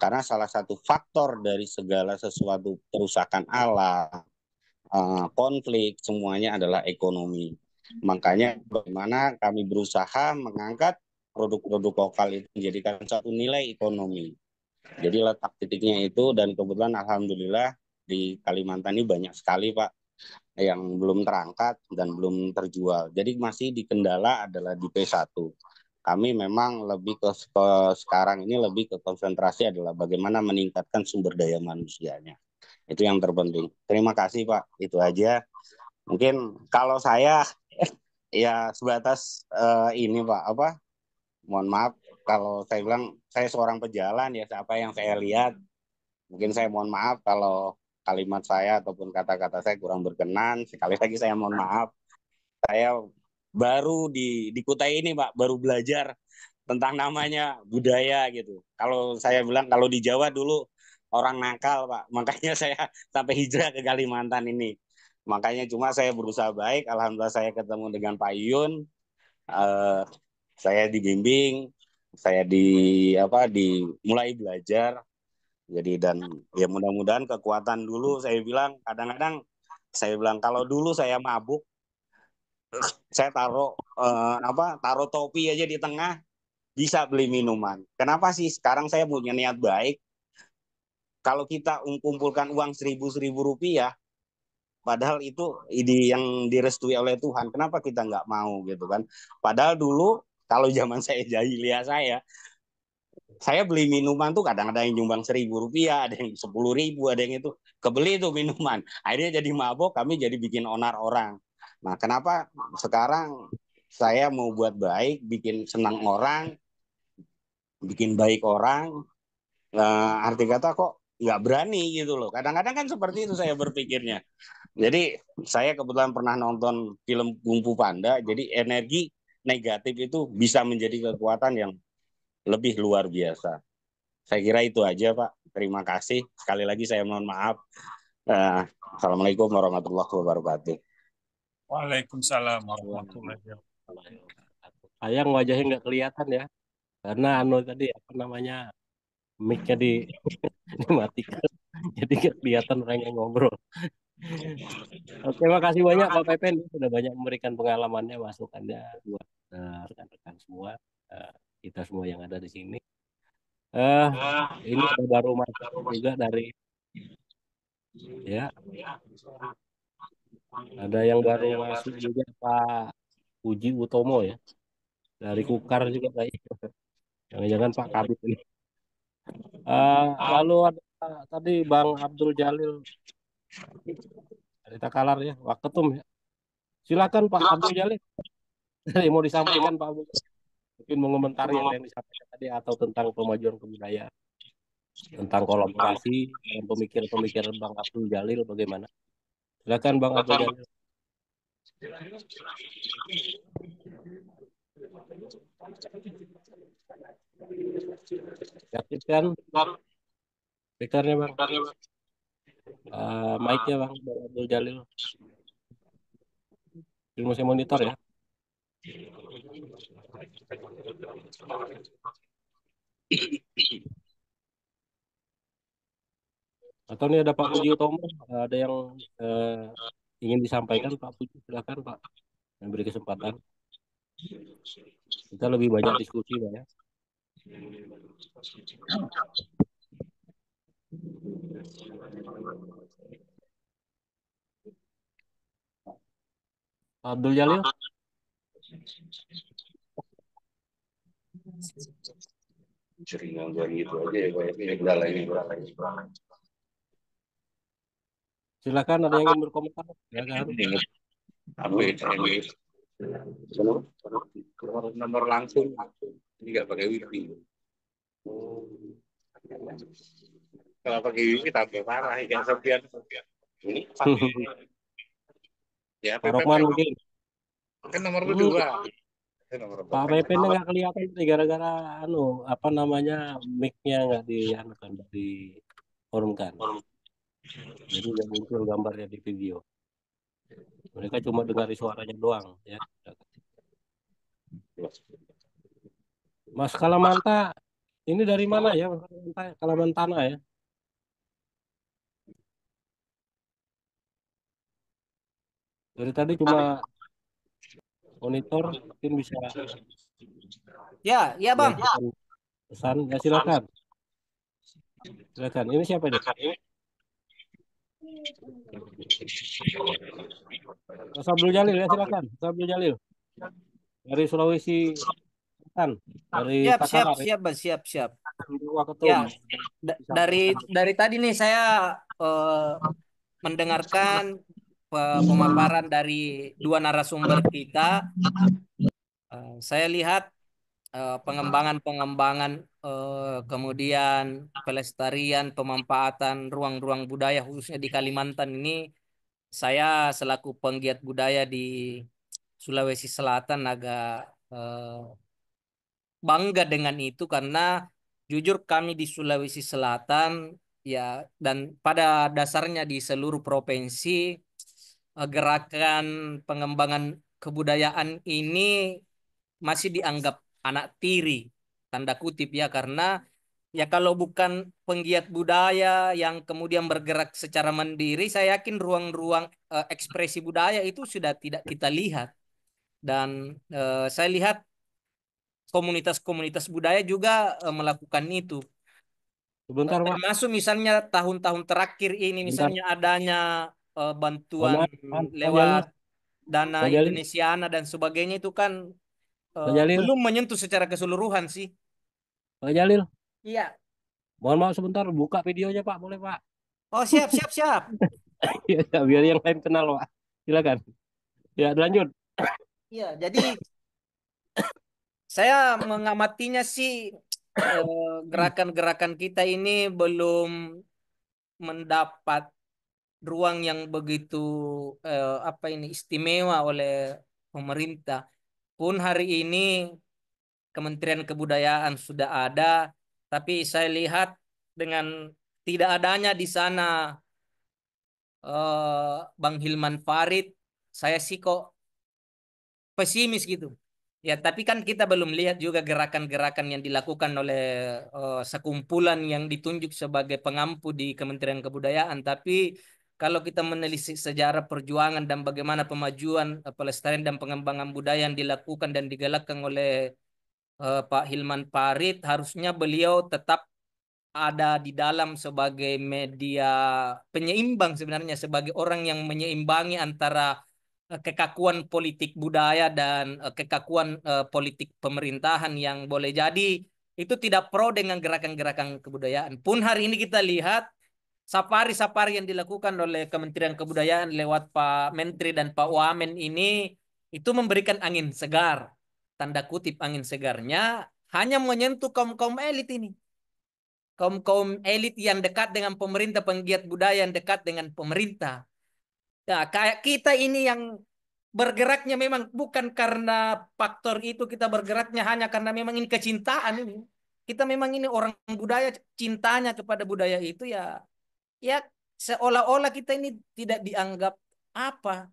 Karena salah satu faktor dari segala sesuatu perusakan alam, konflik, semuanya adalah ekonomi. Makanya bagaimana kami berusaha mengangkat produk-produk lokal itu menjadikan satu nilai ekonomi. Jadi letak titiknya itu dan kebetulan alhamdulillah di Kalimantan ini banyak sekali Pak yang belum terangkat dan belum terjual. Jadi masih di kendala adalah di P1. Kami memang lebih ke sekarang ini lebih ke konsentrasi adalah bagaimana meningkatkan sumber daya manusianya. Itu yang terpenting. Terima kasih Pak. Itu aja. Mungkin kalau saya ya sebatas ini Pak apa? Mohon maaf kalau saya bilang saya seorang pejalan ya apa yang saya lihat. Mungkin saya mohon maaf kalau kalimat saya ataupun kata-kata saya kurang berkenan. Sekali lagi saya mohon maaf. Saya baru di Kutai ini Pak, baru belajar tentang namanya budaya gitu. Kalau saya bilang kalau di Jawa dulu orang nakal Pak, makanya saya sampai hijrah ke Kalimantan ini. Makanya cuma saya berusaha baik, alhamdulillah saya ketemu dengan Pak Yun, saya dibimbing, saya mulai belajar. Jadi dan ya mudah-mudahan kekuatan dulu saya bilang kadang-kadang saya bilang kalau dulu saya mabuk saya taruh topi aja di tengah bisa beli minuman. Kenapa sih sekarang saya punya niat baik? Kalau kita kumpulkan uang seribu rupiah, padahal itu ide yang direstui oleh Tuhan, kenapa kita nggak mau gitu kan? Padahal dulu Kalau zaman saya jahiliyah saya beli minuman tuh kadang-kadang yang nyumbang Rp1.000, ada yang 10.000, ada yang itu kebeli tuh minuman. Akhirnya jadi mabok, kami jadi bikin onar orang. Nah, kenapa sekarang saya mau buat baik, bikin senang orang, bikin baik orang, arti kata kok nggak berani gitu loh. Kadang-kadang kan seperti itu saya berpikirnya. Jadi saya kebetulan pernah nonton film Kung Fu Panda, jadi energi negatif itu bisa menjadi kekuatan yang lebih luar biasa. Saya kira itu aja, Pak. Terima kasih. Sekali lagi saya mohon maaf. Assalamualaikum warahmatullahi wabarakatuh. Waalaikumsalam warahmatullahi wabarakatuh. Sayang wajahnya nggak kelihatan ya, karena tadi apa namanya, mic-nya dimatikan, jadi nggak kelihatan orang yang ngobrol. Oke, makasih banyak Pak Pepen, sudah banyak memberikan pengalamannya, masukannya buat rekan-rekan semua, kita semua yang ada di sini. Ini ada baru masuk juga dari ya, ada yang baru masuk juga Pak Puji Utomo ya, dari Kukar juga kayaknya. Jangan-jangan Pak Kabit ini. Lalu ada tadi Bang Abdul Jalil dari Takalar ya, Waketum ya. Silakan Pak Abdul Jalil. Mau disampaikan Pak Abdul, mungkin mengomentari apa yang disampaikan tadi atau tentang pemajuan kebudayaan, tentang kolaborasi dan pemikiran-pemikiran Bang Abdul Jalil bagaimana? Silakan Bang Abdul Jalil. Aktifkan speakernya Bang. Mic-nya Bang Abdul Jalil. Masih monitor ya. Atau ini ada Pak Puji Utomo, ada yang ingin disampaikan Pak Puji, silakan Pak, yang beri kesempatan. Kita lebih banyak diskusi Pak ya. Pak Abdul Jalil. Seringan gitu aja ya, ini. Silakan, ada yang ingin berkomentar. Silakan. Apa ini? Nomor langsung, ini nggak pakai wifi. Kalau pakai wifi tambah parah, yang Sofian. Ini pakai. Ya, Pak Rokman mungkin. Kan nomor kedua. Pak Pepen nggak kelihatan gara-gara apa namanya, mic-nya nggak diformkan. Jadi nggak muncul gambarnya di video. Mereka cuma dengar suaranya doang ya. Mas Kalamanta, ini dari mana ya? Kalamantana ya? Dari tadi cuma monitor, mungkin bisa. Ya, ya Bang. Pesan, ya silakan. Silakan. Ini siapa ini? Mas Abdul Jalil ya, silakan. Mas Abdul Jalil dari Sulawesi Selatan, dari Takalar. Siap. Waketum. Ya, dari tadi nih saya mendengarkan pemaparan dari dua narasumber kita. Saya lihat pengembangan kemudian pelestarian pemanfaatan ruang-ruang budaya khususnya di Kalimantan ini, saya selaku penggiat budaya di Sulawesi Selatan agak bangga dengan itu, karena jujur kami di Sulawesi Selatan ya, dan pada dasarnya di seluruh provinsi, gerakan pengembangan kebudayaan ini masih dianggap anak tiri, tanda kutip ya, karena ya kalau bukan penggiat budaya yang kemudian bergerak secara mandiri, saya yakin ruang-ruang ekspresi budaya itu sudah tidak kita lihat. Dan saya lihat komunitas-komunitas budaya juga melakukan itu. Sebentar, Pak. Termasuk misalnya tahun-tahun terakhir ini, misalnya adanya bantuan lewat dana Indonesiana dan sebagainya, itu kan Pak Jalil, belum menyentuh secara keseluruhan sih. Pak Jalil, Iya. mohon maaf sebentar, buka videonya Pak, boleh Pak? Oh, siap, siap, siap. Ya, biar yang lain kenal Pak. Silakan. Ya, lanjut. Iya, jadi saya mengamatinya sih gerakan-gerakan kita ini belum mendapat ruang yang begitu apa ini istimewa oleh pemerintah. Pun hari ini Kementerian Kebudayaan sudah ada, tapi saya lihat dengan tidak adanya di sana Bang Hilman Farid, saya sih kok pesimis gitu. Ya, tapi kan kita belum lihat juga gerakan-gerakan yang dilakukan oleh sekumpulan yang ditunjuk sebagai pengampu di Kementerian Kebudayaan. Tapi kalau kita menelisik sejarah perjuangan dan bagaimana pemajuan pelestarian dan pengembangan budaya yang dilakukan dan digalakkan oleh Pak Hilman Farid, harusnya beliau tetap ada di dalam sebagai media penyeimbang sebenarnya, sebagai orang yang menyeimbangi antara kekakuan politik budaya dan kekakuan politik pemerintahan yang boleh jadi itu tidak pro dengan gerakan-gerakan kebudayaan. Pun hari ini kita lihat safari-safari yang dilakukan oleh Kementerian Kebudayaan lewat Pak Menteri dan Pak Wamen ini itu memberikan angin segar, tanda kutip angin segarnya, hanya menyentuh kaum-kaum elit ini. Kaum-kaum elit yang dekat dengan pemerintah, penggiat budaya yang dekat dengan pemerintah. Nah, kayak kita ini yang bergeraknya memang bukan karena faktor itu, kita bergeraknya hanya karena memang ini kecintaan ini. Kita memang ini orang budaya, cintanya kepada budaya itu ya, ya seolah-olah kita ini tidak dianggap apa.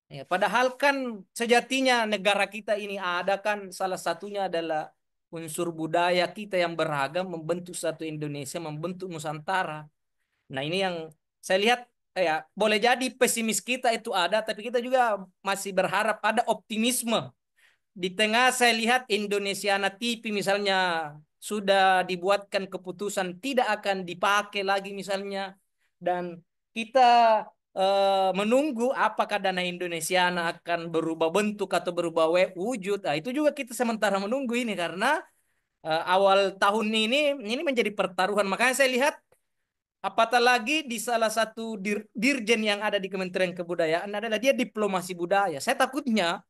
Ya, padahal kan sejatinya negara kita ini ada kan salah satunya adalah unsur budaya kita yang beragam membentuk satu Indonesia, membentuk Nusantara. Nah, ini yang saya lihat ya boleh jadi pesimis kita itu ada, tapi kita juga masih berharap ada optimisme. Di tengah saya lihat Indonesiana TV misalnya sudah dibuatkan keputusan tidak akan dipakai lagi misalnya, dan kita menunggu apakah dana Indonesiana akan berubah bentuk atau berubah wujud. Nah, itu juga kita sementara menunggu ini karena awal tahun ini menjadi pertaruhan. Makanya saya lihat apatah lagi di salah satu dirjen yang ada di Kementerian Kebudayaan adalah dia diplomasi budaya. Saya takutnya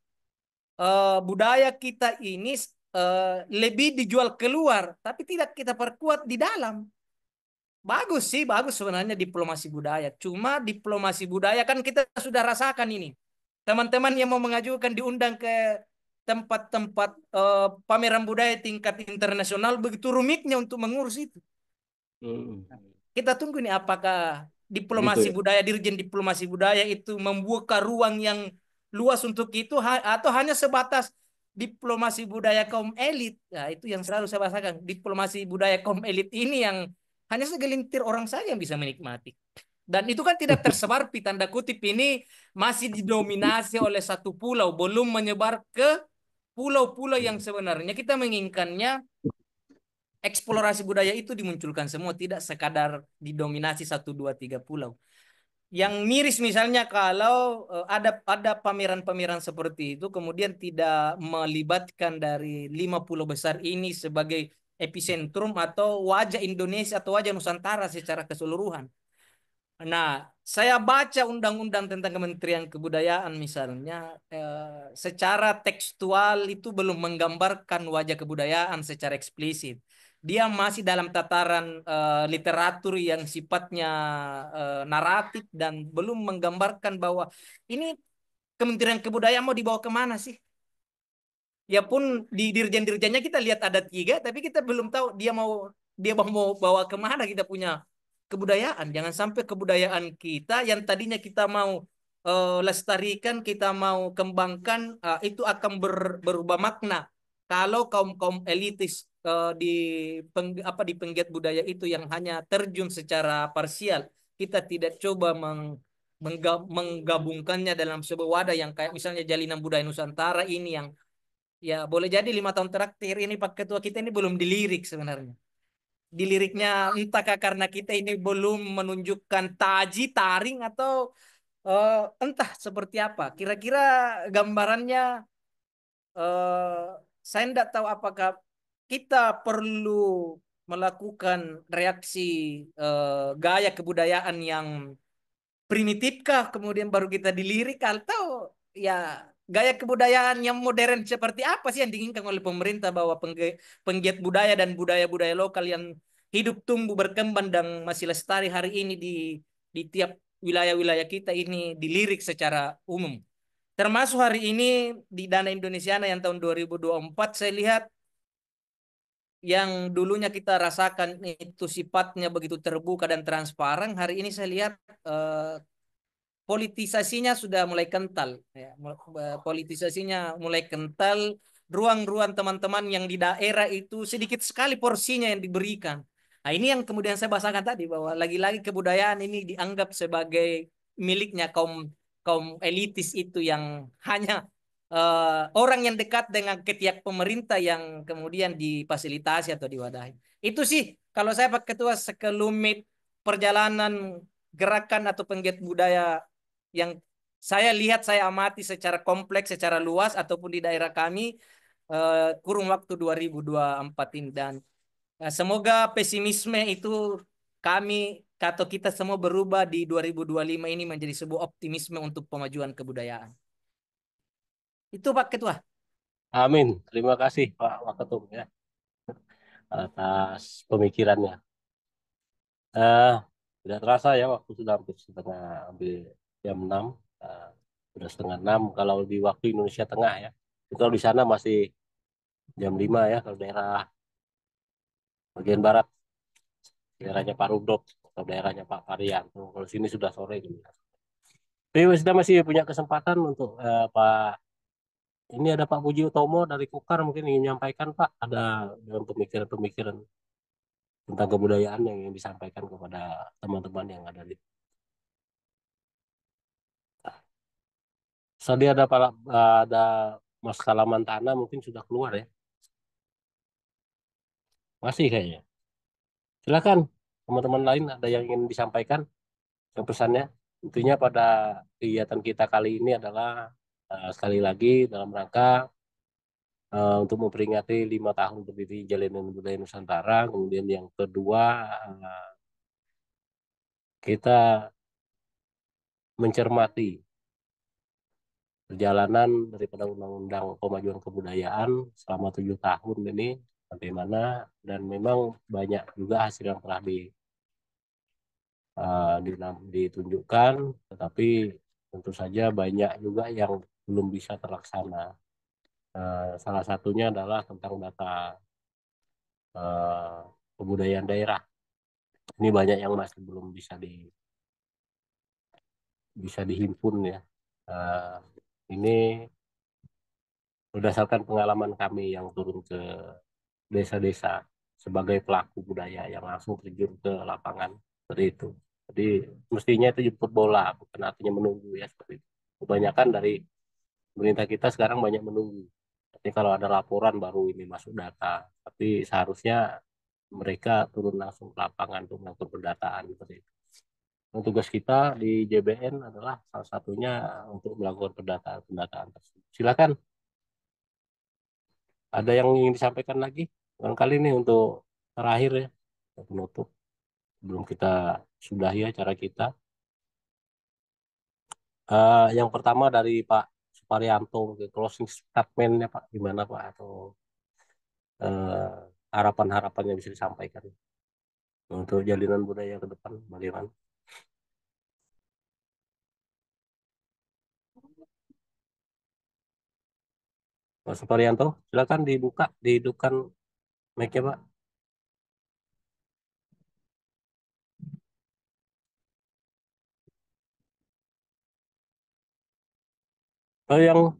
budaya kita ini lebih dijual keluar, tapi tidak kita perkuat di dalam. Bagus sih, bagus sebenarnya diplomasi budaya. Cuma diplomasi budaya kan kita sudah rasakan ini. Teman-teman yang mau mengajukan diundang ke tempat-tempat pameran budaya tingkat internasional begitu rumitnya untuk mengurus itu. Hmm. Kita tunggu nih apakah Gitu diplomasi ya. budaya, dirjen diplomasi budaya itu membuka ruang yang luas untuk itu atau hanya sebatas diplomasi budaya kaum elit. Nah, itu yang selalu saya bahasakan. Diplomasi budaya kaum elit ini yang hanya segelintir orang saja yang bisa menikmati. Dan itu kan tidak tersebar, tanda kutip ini masih didominasi oleh satu pulau, belum menyebar ke pulau-pulau yang sebenarnya kita menginginkannya eksplorasi budaya itu dimunculkan semua, tidak sekadar didominasi satu dua tiga pulau. Yang miris misalnya kalau ada pameran-pameran seperti itu kemudian tidak melibatkan dari 50 besar ini sebagai epicentrum atau wajah Indonesia atau wajah Nusantara secara keseluruhan. Nah, saya baca undang-undang tentang Kementerian Kebudayaan misalnya, secara tekstual itu belum menggambarkan wajah kebudayaan secara eksplisit. Dia masih dalam tataran literatur yang sifatnya naratif dan belum menggambarkan bahwa ini Kementerian Kebudayaan mau dibawa kemana sih? Ya pun di dirjen-dirjennya kita lihat ada 3, tapi kita belum tahu dia mau bawa kemana kita punya kebudayaan. Jangan sampai kebudayaan kita yang tadinya kita mau lestarikan, kita mau kembangkan, itu akan berubah makna kalau kaum-kaum elitis di penggiat budaya itu yang hanya terjun secara parsial. Kita tidak coba menggabungkannya dalam sebuah wadah yang kayak misalnya Jalinan Budaya Nusantara ini yang ya boleh jadi 5 tahun terakhir ini Pak Ketua kita ini belum dilirik sebenarnya. Diliriknya entahkah karena kita ini belum menunjukkan taji, taring atau entah seperti apa. Kira-kira gambarannya eh, saya tidak tahu apakah kita perlu melakukan reaksi gaya kebudayaan yang primitifkah kemudian baru kita dilirik, atau ya gaya kebudayaan yang modern seperti apa sih yang diinginkan oleh pemerintah, bahwa penggiat budaya dan budaya-budaya lokal yang hidup tumbuh berkembang dan masih lestari hari ini di tiap wilayah-wilayah kita ini dilirik secara umum. Termasuk hari ini di Dana Indonesiana yang tahun 2024 saya lihat yang dulunya kita rasakan itu sifatnya begitu terbuka dan transparan, hari ini saya lihat eh, politisasinya sudah mulai kental, ya. Politisasinya mulai kental. Ruang-ruang teman-teman yang di daerah itu sedikit sekali porsinya yang diberikan. Nah, ini yang kemudian saya bahasakan tadi, bahwa lagi-lagi kebudayaan ini dianggap sebagai miliknya kaum kaum elitis itu, yang hanya orang yang dekat dengan ketiak pemerintah yang kemudian difasilitasi atau diwadahi. Itu sih kalau saya Pak Ketua sekelumit perjalanan gerakan atau penggiat budaya yang saya lihat, saya amati secara kompleks, secara luas, ataupun di daerah kami kurun waktu 2024 ini. Dan semoga pesimisme itu kami atau kita semua berubah di 2025 ini menjadi sebuah optimisme untuk pemajuan kebudayaan. Itu Pak Ketua. Amin. Terima kasih Pak Waketum ya atas pemikirannya. Eh, Tidak terasa ya waktu sudah hampir setengah, hampir jam 6. Eh, Sudah setengah 6 kalau di waktu Indonesia Tengah ya. Kalau di sana masih jam 5 ya, kalau daerah bagian barat, daerahnya Pak Rudolf atau daerahnya Pak Varian. Kalau sini sudah sore gitu. Tapi kita masih punya kesempatan untuk Pak, ini ada Pak Puji Utomo dari Kukar mungkin ingin menyampaikan Pak, ada dengan pemikiran-pemikiran tentang kebudayaan yang ingin disampaikan kepada teman-teman yang ada di. Tadi ada Mas Kalamantana mungkin sudah keluar ya, masih kayaknya. Silakan teman-teman lain ada yang ingin disampaikan yang pesannya. Intinya pada kegiatan kita kali ini adalah sekali lagi dalam rangka untuk memperingati 5 tahun berdiri Jalinan Budaya Nusantara. Kemudian yang kedua, kita mencermati perjalanan daripada Undang-Undang Pemajuan Kebudayaan selama 7 tahun ini bagaimana, dan memang banyak juga hasil yang telah ditunjukkan, tetapi tentu saja banyak juga yang belum bisa terlaksana. Salah satunya adalah tentang data kebudayaan daerah. Ini banyak yang masih belum bisa dihimpun ya. Uh, ini berdasarkan pengalaman kami yang turun ke desa-desa sebagai pelaku budaya yang langsung terjun ke lapangan seperti itu. Jadi mestinya itu jemput bola, bukan artinya menunggu ya seperti itu. Kebanyakan dari pemerintah kita sekarang banyak menunggu. Tapi kalau ada laporan baru ini masuk data. Tapi seharusnya mereka turun langsung ke lapangan untuk melakukan pendataan seperti itu. Tugas kita di JBN adalah salah satunya untuk melakukan pendataan tersebut. Silakan, ada yang ingin disampaikan lagi? Barangkali ini untuk terakhir ya, penutup sebelum kita sudahi acara kita. Yang pertama dari Pak Suparyanto, closing statement-nya Pak, gimana Pak? Atau harapan-harapan yang bisa disampaikan untuk jalinan budaya ke depan, bagaimana? Pak Suparyanto, silakan dihidupkan mic-nya Pak. Oh, yang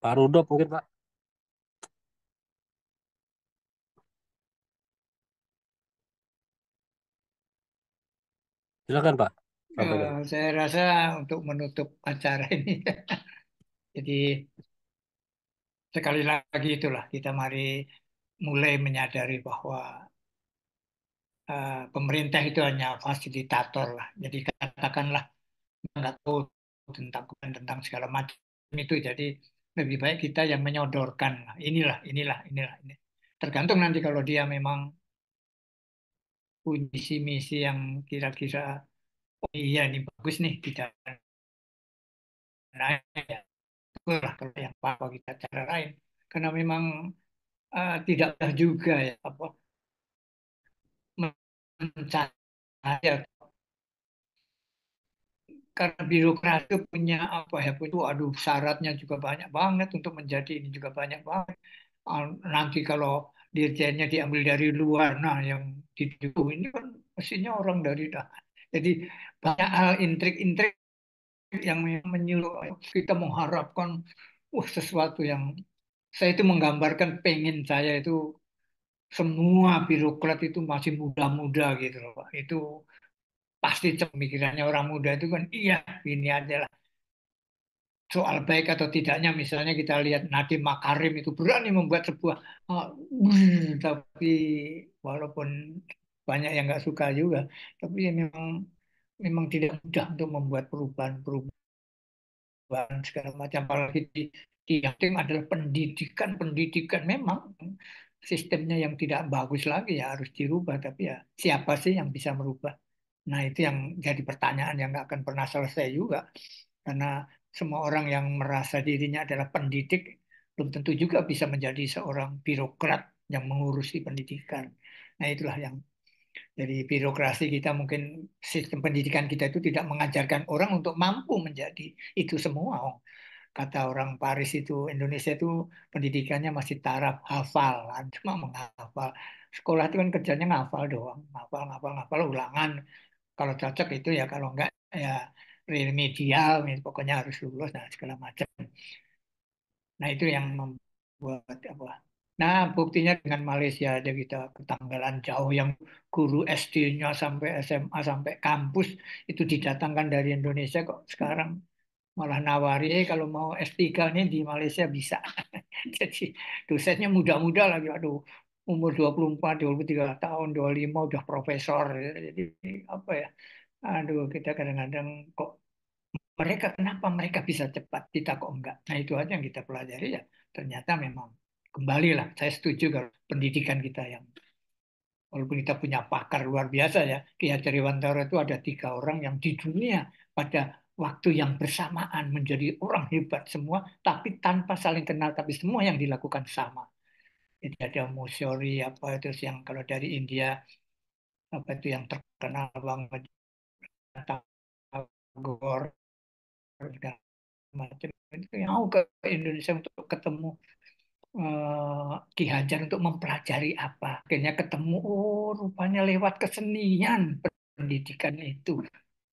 Pak Rudolf mungkin Pak. Silakan Pak, sampaikan. Saya rasa untuk menutup acara ini, jadi sekali lagi itulah kita mari mulai menyadari bahwa pemerintah itu hanya fasilitator lah. Jadi katakanlah nggak tahu tentang segala macam itu. Jadi lebih baik kita yang menyodorkan inilah ini. Tergantung nanti kalau dia memang punya visi misi yang kira-kira oh iya ini bagus nih kita naik ya. Itulah kalau yang apa kita cara lain. Karena memang tidak mudah juga ya apa mencari karena birokrasi punya apa ya itu aduh syaratnya juga banyak banget untuk menjadi ini juga banyak banget. Nanti kalau dirjennya diambil dari luar nah yang ditunjuk ini kan mestinya orang dari dah jadi banyak hal intrik-intrik yang menyuruh kita mengharapkan sesuatu yang saya itu menggambarkan pengen saya itu semua birokrat itu masih muda-muda gitu loh Pak. Itu pasti pemikirannya orang muda itu kan iya ini aja lah soal baik atau tidaknya misalnya kita lihat Nadiem Makarim itu berani membuat sebuah tapi walaupun banyak yang nggak suka juga tapi ya memang memang tidak mudah untuk membuat perubahan-perubahan segala macam apalagi di yang tim adalah pendidikan memang sistemnya yang tidak bagus lagi ya harus dirubah tapi ya siapa sih yang bisa merubah. Nah, itu yang jadi pertanyaan yang nggak akan pernah selesai juga. Karena semua orang yang merasa dirinya adalah pendidik, belum tentu juga bisa menjadi seorang birokrat yang mengurusi pendidikan. Nah, itulah yang jadi birokrasi kita mungkin sistem pendidikan kita itu tidak mengajarkan orang untuk mampu menjadi itu semua. Oh, kata orang Paris itu, Indonesia itu pendidikannya masih taraf hafal, cuma menghafal. Sekolah itu kan kerjanya ngafal doang, ngafal, ngafal, ngafal, ulangan kalau cocok itu ya kalau enggak ya remedial pokoknya harus lulus dan segala macam. Nah itu yang membuat apa. Nah buktinya dengan Malaysia aja kita ketanggalan jauh yang guru SD-nya sampai SMA sampai kampus itu didatangkan dari Indonesia kok sekarang malah nawari kalau mau S3 nih di Malaysia bisa. Jadi dosennya muda-muda lagi aduh umur 24, 23 tahun, 25 udah profesor. Jadi apa ya? Aduh, kita kadang-kadang kok mereka kenapa mereka bisa cepat, kita kok enggak. Nah, itu aja yang kita pelajari ya. Ternyata memang kembali lah, saya setuju kalau pendidikan kita yang walaupun kita punya pakar luar biasa ya, Ki Hajar Dewantara itu ada 3 orang yang di dunia pada waktu yang bersamaan menjadi orang hebat semua, tapi tanpa saling kenal, tapi semua yang dilakukan sama. Jadi ada Mosyori apa itu yang kalau dari India apa itu yang terkenal banget Tagore segala macam itu yang mau ke Indonesia untuk ketemu Ki Hajar untuk mempelajari apa. Akhirnya ketemu, oh rupanya lewat kesenian pendidikan itu.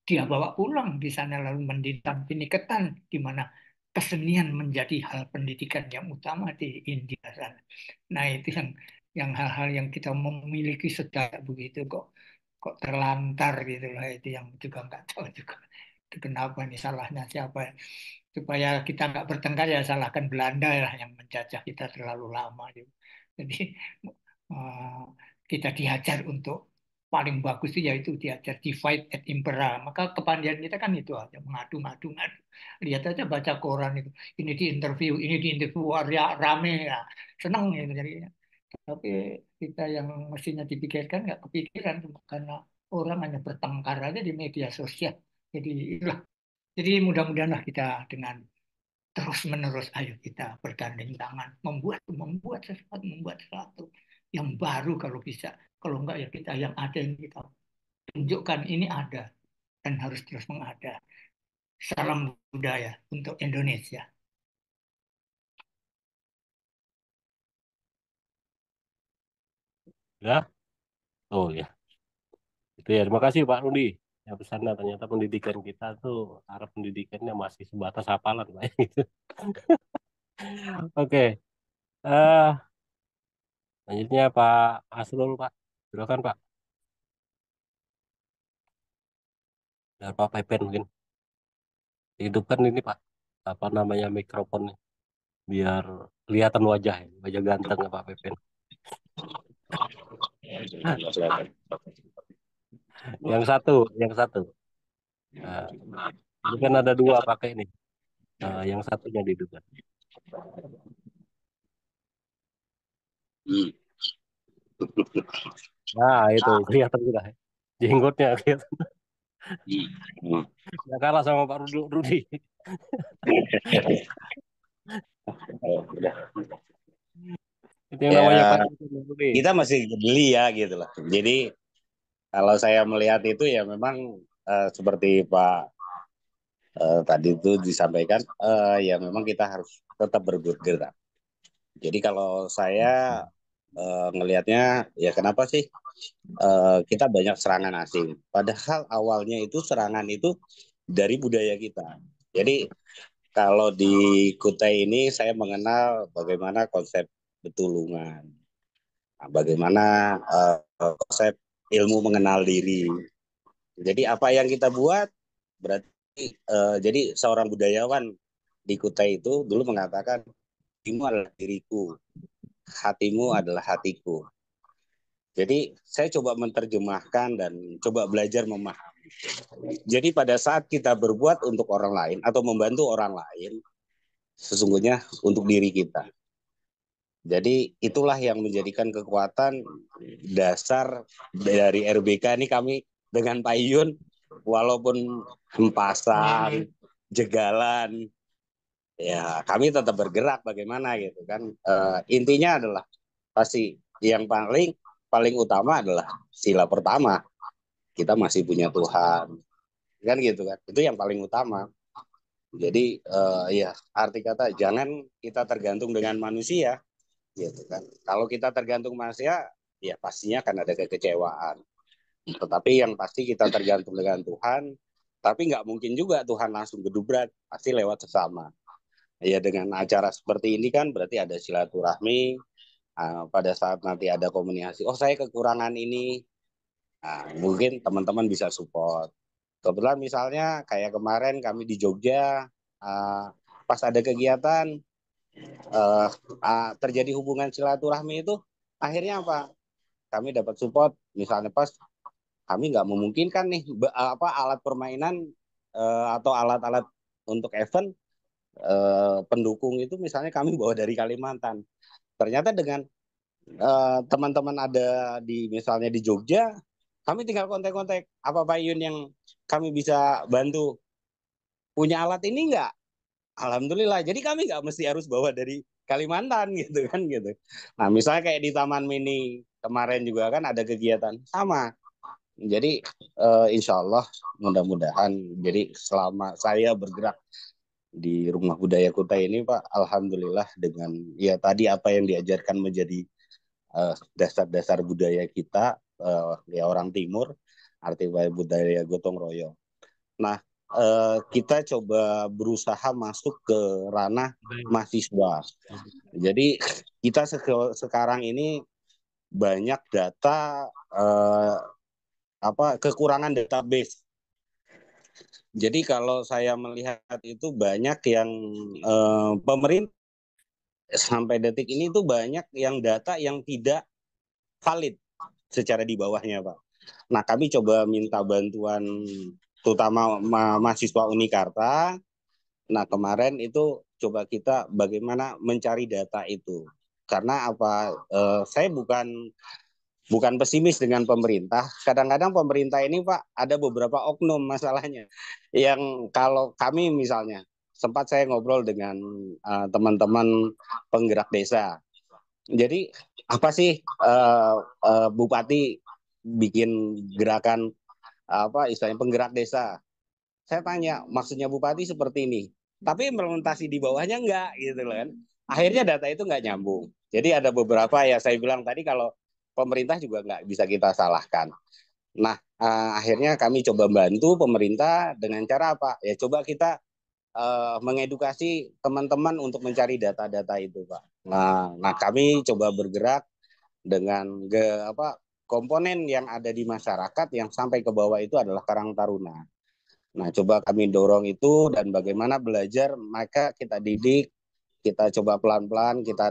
Dia bawa pulang di sana lalu mendidik Piniketan di mana kesenian menjadi hal pendidikan yang utama di India sana. Nah itu yang hal-hal yang kita memiliki sejak begitu kok kok terlantar gitu lah itu yang juga nggak tahu juga itu kenapa nih salahnya siapa ya. Supaya kita nggak bertengkar ya salahkan Belanda lah yang menjajah kita terlalu lama gitu. Jadi eh, kita diajar untuk paling bagus itu yaitu diajar divide et impera. Maka kepandaian kita kan itu aja mengadu ngadu ngadu. Lihat aja baca koran itu. Ini di interview wah, ya, rame ya. Seneng gitu jadi. Tapi kita yang mestinya dipikirkan nggak kepikiran karena orang hanya bertengkar aja di media sosial. Jadi itulah. Jadi mudah-mudahan lah kita dengan terus-menerus ayo kita bergandeng tangan membuat sesuatu yang baru kalau bisa. Kalau enggak ya kita yang ada yang kita tunjukkan ini ada dan harus terus mengada. Salam budaya untuk Indonesia. Ya, oh ya. Itu ya, terima kasih Pak Rudi. Ya pesannya ternyata pendidikan kita tuh arah pendidikannya masih sebatas hafalan Pak. Oke, eh selanjutnya Pak Asrul Pak. Silakan Pak. Dan Pak Pepen mungkin. Hidupkan ini Pak. Apa namanya mikrofonnya biar kelihatan wajah ganteng ya Pak Pepen. Yang satu. Nah, ini kan ada dua pakai nih. Nah, yang satunya diduga. Hmm. Nah, itu kelihatan sudah. Jenggotnya kelihatan. Hmm. Nggak kalah sama Pak Rudi. Oh, udah. Itu yang namanya Ya, patriot, Pak Rudi. kita masih geli ya gitu loh. Jadi kalau saya melihat itu ya memang seperti Pak tadi itu disampaikan, ya memang kita harus tetap bergerak. Jadi kalau saya ngelihatnya ya kenapa sih kita banyak serangan asing. Padahal awalnya itu serangan itu dari budaya kita. Jadi kalau di Kutai ini saya mengenal bagaimana konsep betulungan, bagaimana konsep ilmu mengenal diri. Jadi apa yang kita buat berarti jadi seorang budayawan di Kutai itu dulu mengatakan dirimu adalah diriku, hatimu adalah hatiku. Jadi saya coba menerjemahkan dan coba belajar memahami. Jadi pada saat kita berbuat untuk orang lain atau membantu orang lain, sesungguhnya untuk diri kita. Jadi itulah yang menjadikan kekuatan dasar dari RBK ini kami dengan Pak Iyun, walaupun hempasan, jegalan, ya kami tetap bergerak bagaimana gitu kan. Intinya adalah pasti yang paling paling utama adalah sila pertama, kita masih punya Tuhan kan gitu kan, itu yang paling utama. Jadi ya arti kata jangan kita tergantung dengan manusia gitu kan. Kalau kita tergantung manusia ya pastinya akan ada kekecewaan, tetapi yang pasti kita tergantung dengan Tuhan. Tapi nggak mungkin juga Tuhan langsung gedubrat, pasti lewat sesama. Ya dengan acara seperti ini kan berarti ada silaturahmi. Pada saat nanti ada komunikasi, oh saya kekurangan ini, mungkin teman-teman bisa support. Kebetulan misalnya kayak kemarin kami di Jogja, pas ada kegiatan uh, terjadi hubungan silaturahmi itu, akhirnya apa? Kami dapat support. Misalnya pas kami nggak memungkinkan nih alat permainan atau alat-alat untuk event pendukung itu misalnya kami bawa dari Kalimantan. Ternyata dengan teman-teman ada di misalnya di Jogja, kami tinggal kontak-kontak apa Pak Yun yang kami bisa bantu, punya alat ini nggak? Alhamdulillah. Jadi kami nggak mesti harus bawa dari Kalimantan gitu kan gitu. Nah misalnya kayak di Taman Mini kemarin juga kan ada kegiatan sama. Jadi insya Allah mudah-mudahan jadi selama saya bergerak di Rumah Budaya Kutai ini Pak, alhamdulillah dengan ya tadi apa yang diajarkan menjadi dasar-dasar budaya kita ya orang Timur, arti budaya gotong royong. Nah, kita coba berusaha masuk ke ranah mahasiswa. Jadi kita sekarang ini banyak data kekurangan database. Jadi kalau saya melihat itu banyak yang pemerintah sampai detik ini itu banyak yang data yang tidak valid secara di bawahnya, Pak. Nah, kami coba minta bantuan terutama mahasiswa Unikarta. Nah, kemarin itu coba kita bagaimana mencari data itu. Karena apa? Saya bukan pesimis dengan pemerintah. Kadang-kadang pemerintah ini, Pak, ada beberapa oknum masalahnya. Yang kalau kami misalnya sempat saya ngobrol dengan teman-teman penggerak desa. Jadi apa sih Bupati bikin gerakan apa istilahnya penggerak desa? Saya tanya, maksudnya Bupati seperti ini, tapi implementasi di bawahnya enggak gitu loh kan. Akhirnya data itu enggak nyambung. Jadi ada beberapa ya saya bilang tadi kalau pemerintah juga enggak bisa kita salahkan. Nah, akhirnya kami coba bantu pemerintah dengan cara apa? Ya coba kita mengedukasi teman-teman untuk mencari data-data itu, Pak. Nah, kami coba bergerak dengan komponen yang ada di masyarakat yang sampai ke bawah itu adalah Karang Taruna. Nah, coba kami dorong itu dan bagaimana belajar maka kita didik, kita coba pelan-pelan kita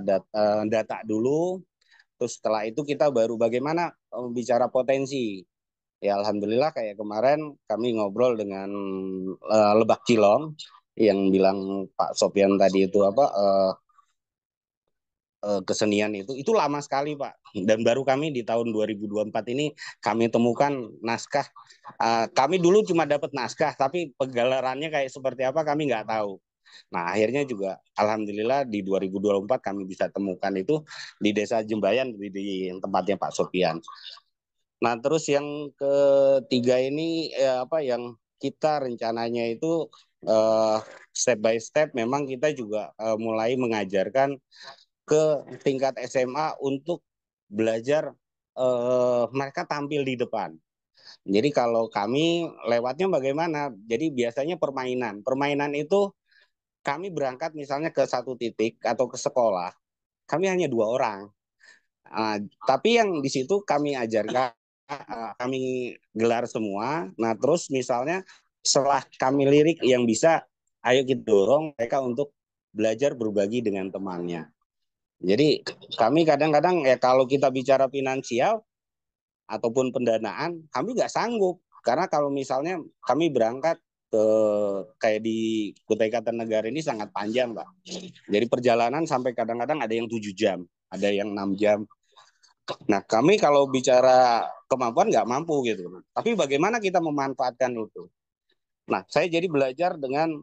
data dulu, terus setelah itu kita baru bagaimana bicara potensi. Ya alhamdulillah kayak kemarin kami ngobrol dengan Lebak Cilong yang bilang Pak Sopyan tadi itu apa kesenian itu lama sekali Pak, dan baru kami di tahun 2024 ini kami temukan naskah. Kami dulu cuma dapat naskah tapi pegalarannya kayak seperti apa kami nggak tahu. Nah akhirnya juga alhamdulillah di 2024 kami bisa temukan itu di Desa Jembayan di tempatnya Pak Sopyan. Nah terus yang ketiga ini apa yang kita rencananya itu step by step memang kita juga mulai mengajarkan ke tingkat SMA untuk belajar mereka tampil di depan. Jadi kalau kami lewatnya bagaimana? Jadi biasanya permainan. Permainan itu kami berangkat misalnya ke satu titik atau ke sekolah, kami hanya 2 orang. Tapi yang di situ kami ajarkan, kami gelar semua. Nah terus misalnya setelah kami lirik yang bisa, ayo kita dorong mereka untuk belajar berbagi dengan temannya. Jadi kami kadang-kadang ya kalau kita bicara finansial ataupun pendanaan, kami nggak sanggup. Karena kalau misalnya kami berangkat ke kayak di Kutai Kartanegara ini sangat panjang, Pak. Jadi perjalanan sampai kadang-kadang ada yang 7 jam, ada yang 6 jam. Nah kami kalau bicara kemampuan nggak mampu gitu. Tapi bagaimana kita memanfaatkan itu? Nah saya jadi belajar dengan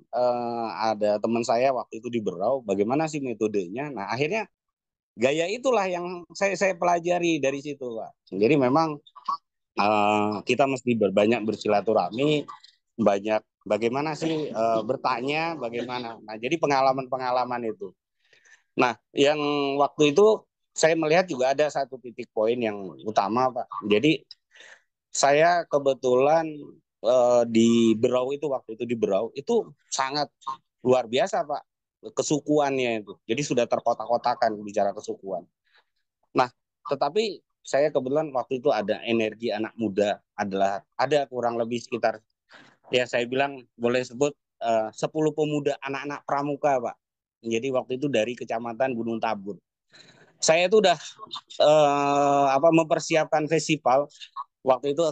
ada teman saya waktu itu di Berau, bagaimana sih metodenya. Nah akhirnya gaya itulah yang saya pelajari dari situ Pak. Jadi memang kita mesti berbanyak bersilaturahmi, banyak bagaimana sih bertanya bagaimana. Nah jadi pengalaman-pengalaman itu. Nah yang waktu itu saya melihat juga ada satu titik poin yang utama Pak. Jadi saya kebetulan di Berau itu waktu itu di Berau itu sangat luar biasa Pak kesukuannya itu. Jadi sudah terkotak-kotakan bicara kesukuan. Nah, tetapi saya kebetulan waktu itu ada energi anak muda adalah ada kurang lebih sekitar ya saya bilang boleh sebut 10 pemuda anak-anak pramuka Pak. Jadi waktu itu dari Kecamatan Gunung Tabur. Saya itu udah mempersiapkan festival waktu itu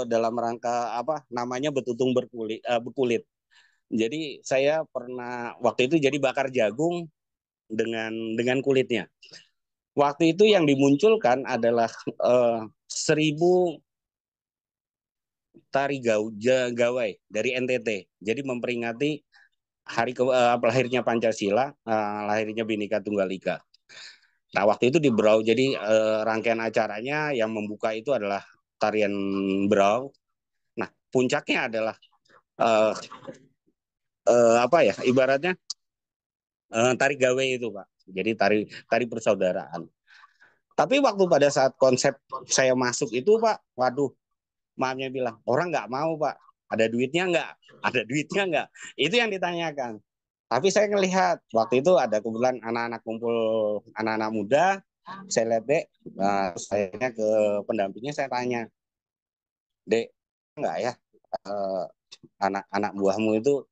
dalam rangka apa namanya betutung berkulit. Jadi saya pernah waktu itu jadi bakar jagung dengan kulitnya. Waktu itu yang dimunculkan adalah 1.000 tari gawai dari NTT. Jadi memperingati hari lahirnya Pancasila, lahirnya Bhinneka Tunggal Ika. Nah waktu itu di Berau, jadi rangkaian acaranya yang membuka itu adalah tarian Berau. Nah puncaknya adalah ibaratnya tari gawe itu Pak. Jadi tari persaudaraan. Tapi waktu pada saat konsep saya masuk itu Pak, waduh, maafnya bilang orang nggak mau Pak. Ada duitnya nggak? Ada duitnya nggak? Itu yang ditanyakan. Tapi saya ngelihat waktu itu ada kebetulan anak-anak kumpul anak-anak muda. Saya lihat Dek, saya ke pendampingnya saya tanya, Dek, nggak ya anak-anak buahmu itu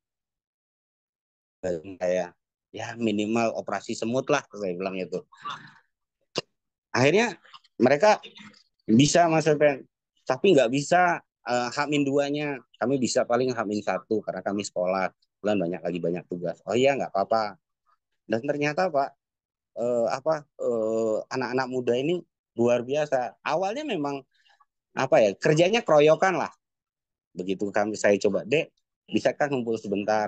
kayak ya minimal operasi semut lah saya bilang itu. Akhirnya mereka bisa Mas Evan, tapi nggak bisa H-2-nya. Kami bisa paling H-1 karena kami sekolah, bulan banyak tugas. Oh iya nggak apa-apa. Dan ternyata Pak, anak-anak muda ini luar biasa. Awalnya memang kerjanya keroyokan lah. Begitu saya coba, Dek, bisakah ngumpul sebentar?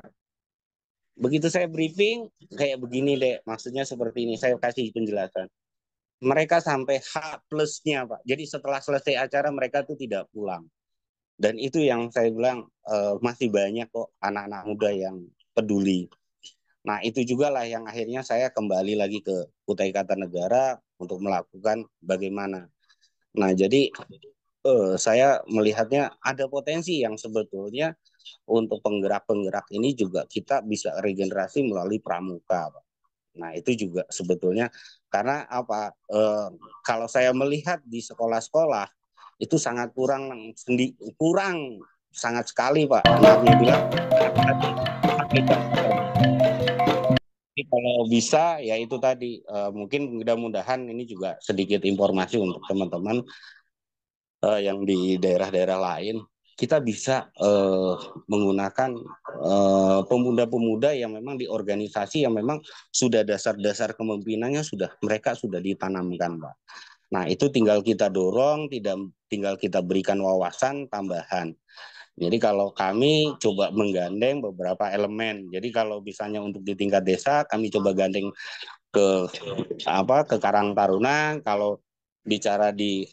Begitu saya briefing, kayak begini Dek, maksudnya seperti ini, saya kasih penjelasan. Mereka sampai H+-nya Pak. Jadi setelah selesai acara mereka tuh tidak pulang. Dan itu yang saya bilang masih banyak kok anak-anak muda yang peduli. Nah itu juga lah yang akhirnya saya kembali lagi ke Kutai Kartanegara untuk melakukan bagaimana. Nah jadi saya melihatnya ada potensi yang sebetulnya untuk penggerak-penggerak ini juga kita bisa regenerasi melalui pramuka Pak. Nah itu juga sebetulnya karena kalau saya melihat di sekolah-sekolah itu sangat kurang sangat sekali Pak. Maafnya bilang kalau bisa ya itu tadi mungkin mudah-mudahan ini juga sedikit informasi untuk teman-teman yang di daerah-daerah lain, kita bisa menggunakan pemuda-pemuda yang memang di organisasi yang memang sudah dasar-dasar kepemimpinannya mereka sudah ditanamkan, Pak. Nah, itu tinggal kita dorong, tinggal kita berikan wawasan tambahan. Jadi kalau kami coba menggandeng beberapa elemen. Jadi kalau misalnya untuk di tingkat desa, kami coba gandeng ke ke Karang Taruna. Kalau bicara di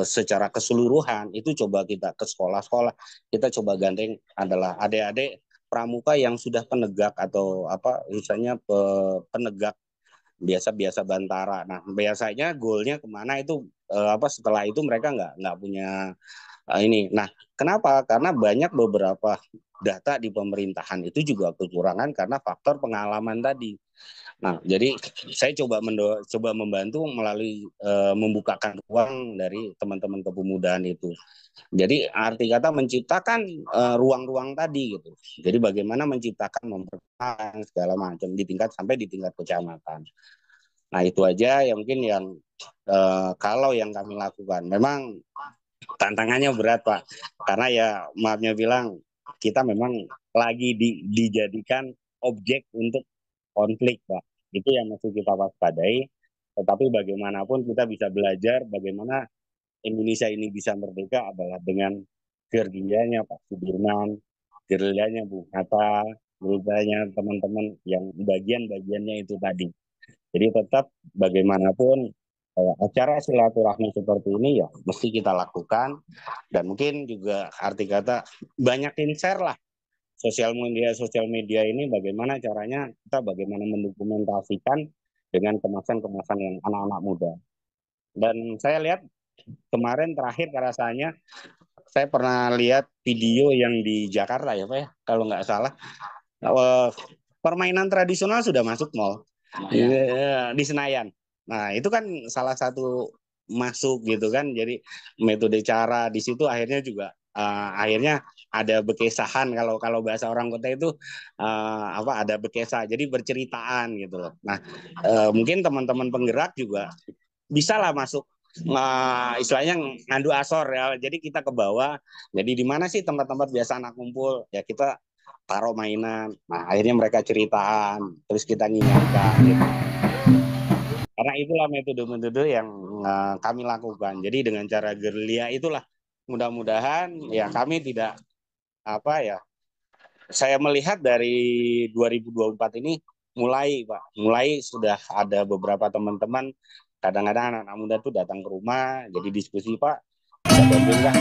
secara keseluruhan itu coba kita ke sekolah-sekolah, kita coba gandeng adalah adik-adik pramuka yang sudah penegak atau misalnya penegak biasa-biasa bantara. Nah, biasanya goalnya kemana itu setelah itu mereka nggak punya ini. Nah, kenapa? Karena banyak beberapa data di pemerintahan itu juga kekurangan karena faktor pengalaman tadi. Nah, jadi saya coba membantu melalui membukakan ruang dari teman-teman kepemudaan itu. Jadi arti kata menciptakan ruang-ruang tadi gitu. Jadi bagaimana menciptakan mempertahankan segala macam di tingkat sampai di tingkat kecamatan. Nah, itu aja yang mungkin yang kalau yang kami lakukan. Memang tantangannya berat, Pak. Karena ya maafnya bilang kita memang lagi dijadikan objek untuk konflik, Pak. Itu yang mesti kita waspadai. Tetapi bagaimanapun kita bisa belajar bagaimana Indonesia ini bisa merdeka adalah dengan gerilya Pak Sudirman, gerilya Bung Hatta, gerilya teman-teman yang bagian-bagiannya itu tadi. Jadi tetap bagaimanapun acara silaturahmi seperti ini ya mesti kita lakukan, dan mungkin juga arti kata banyakin share lah sosial media ini, bagaimana caranya kita bagaimana mendokumentasikan dengan kemasan-kemasan yang anak-anak muda. Dan saya lihat kemarin terakhir rasanya saya pernah lihat video yang di Jakarta ya Pak ya, kalau nggak salah permainan tradisional sudah masuk mall di Senayan. Nah, itu kan salah satu masuk gitu kan. Jadi metode cara di situ akhirnya juga akhirnya ada bekesahan, kalau bahasa orang kota itu ada bekesa. Jadi berceritaan gitu loh. Nah, mungkin teman-teman penggerak juga bisa lah masuk istilahnya ngandu asor ya. Jadi kita ke bawah. Jadi di mana sih tempat-tempat biasa anak kumpul? Ya kita taruh mainan. Nah, akhirnya mereka ceritaan, terus kita ngingatkan gitu. Karena itulah metode-metode yang kami lakukan. Jadi dengan cara gerilya itulah mudah-mudahan ya kami tidak saya melihat dari 2024 ini mulai sudah ada beberapa teman-teman, kadang-kadang anak-anak muda tuh datang ke rumah, jadi diskusi Pak, bisa bantuin nggak?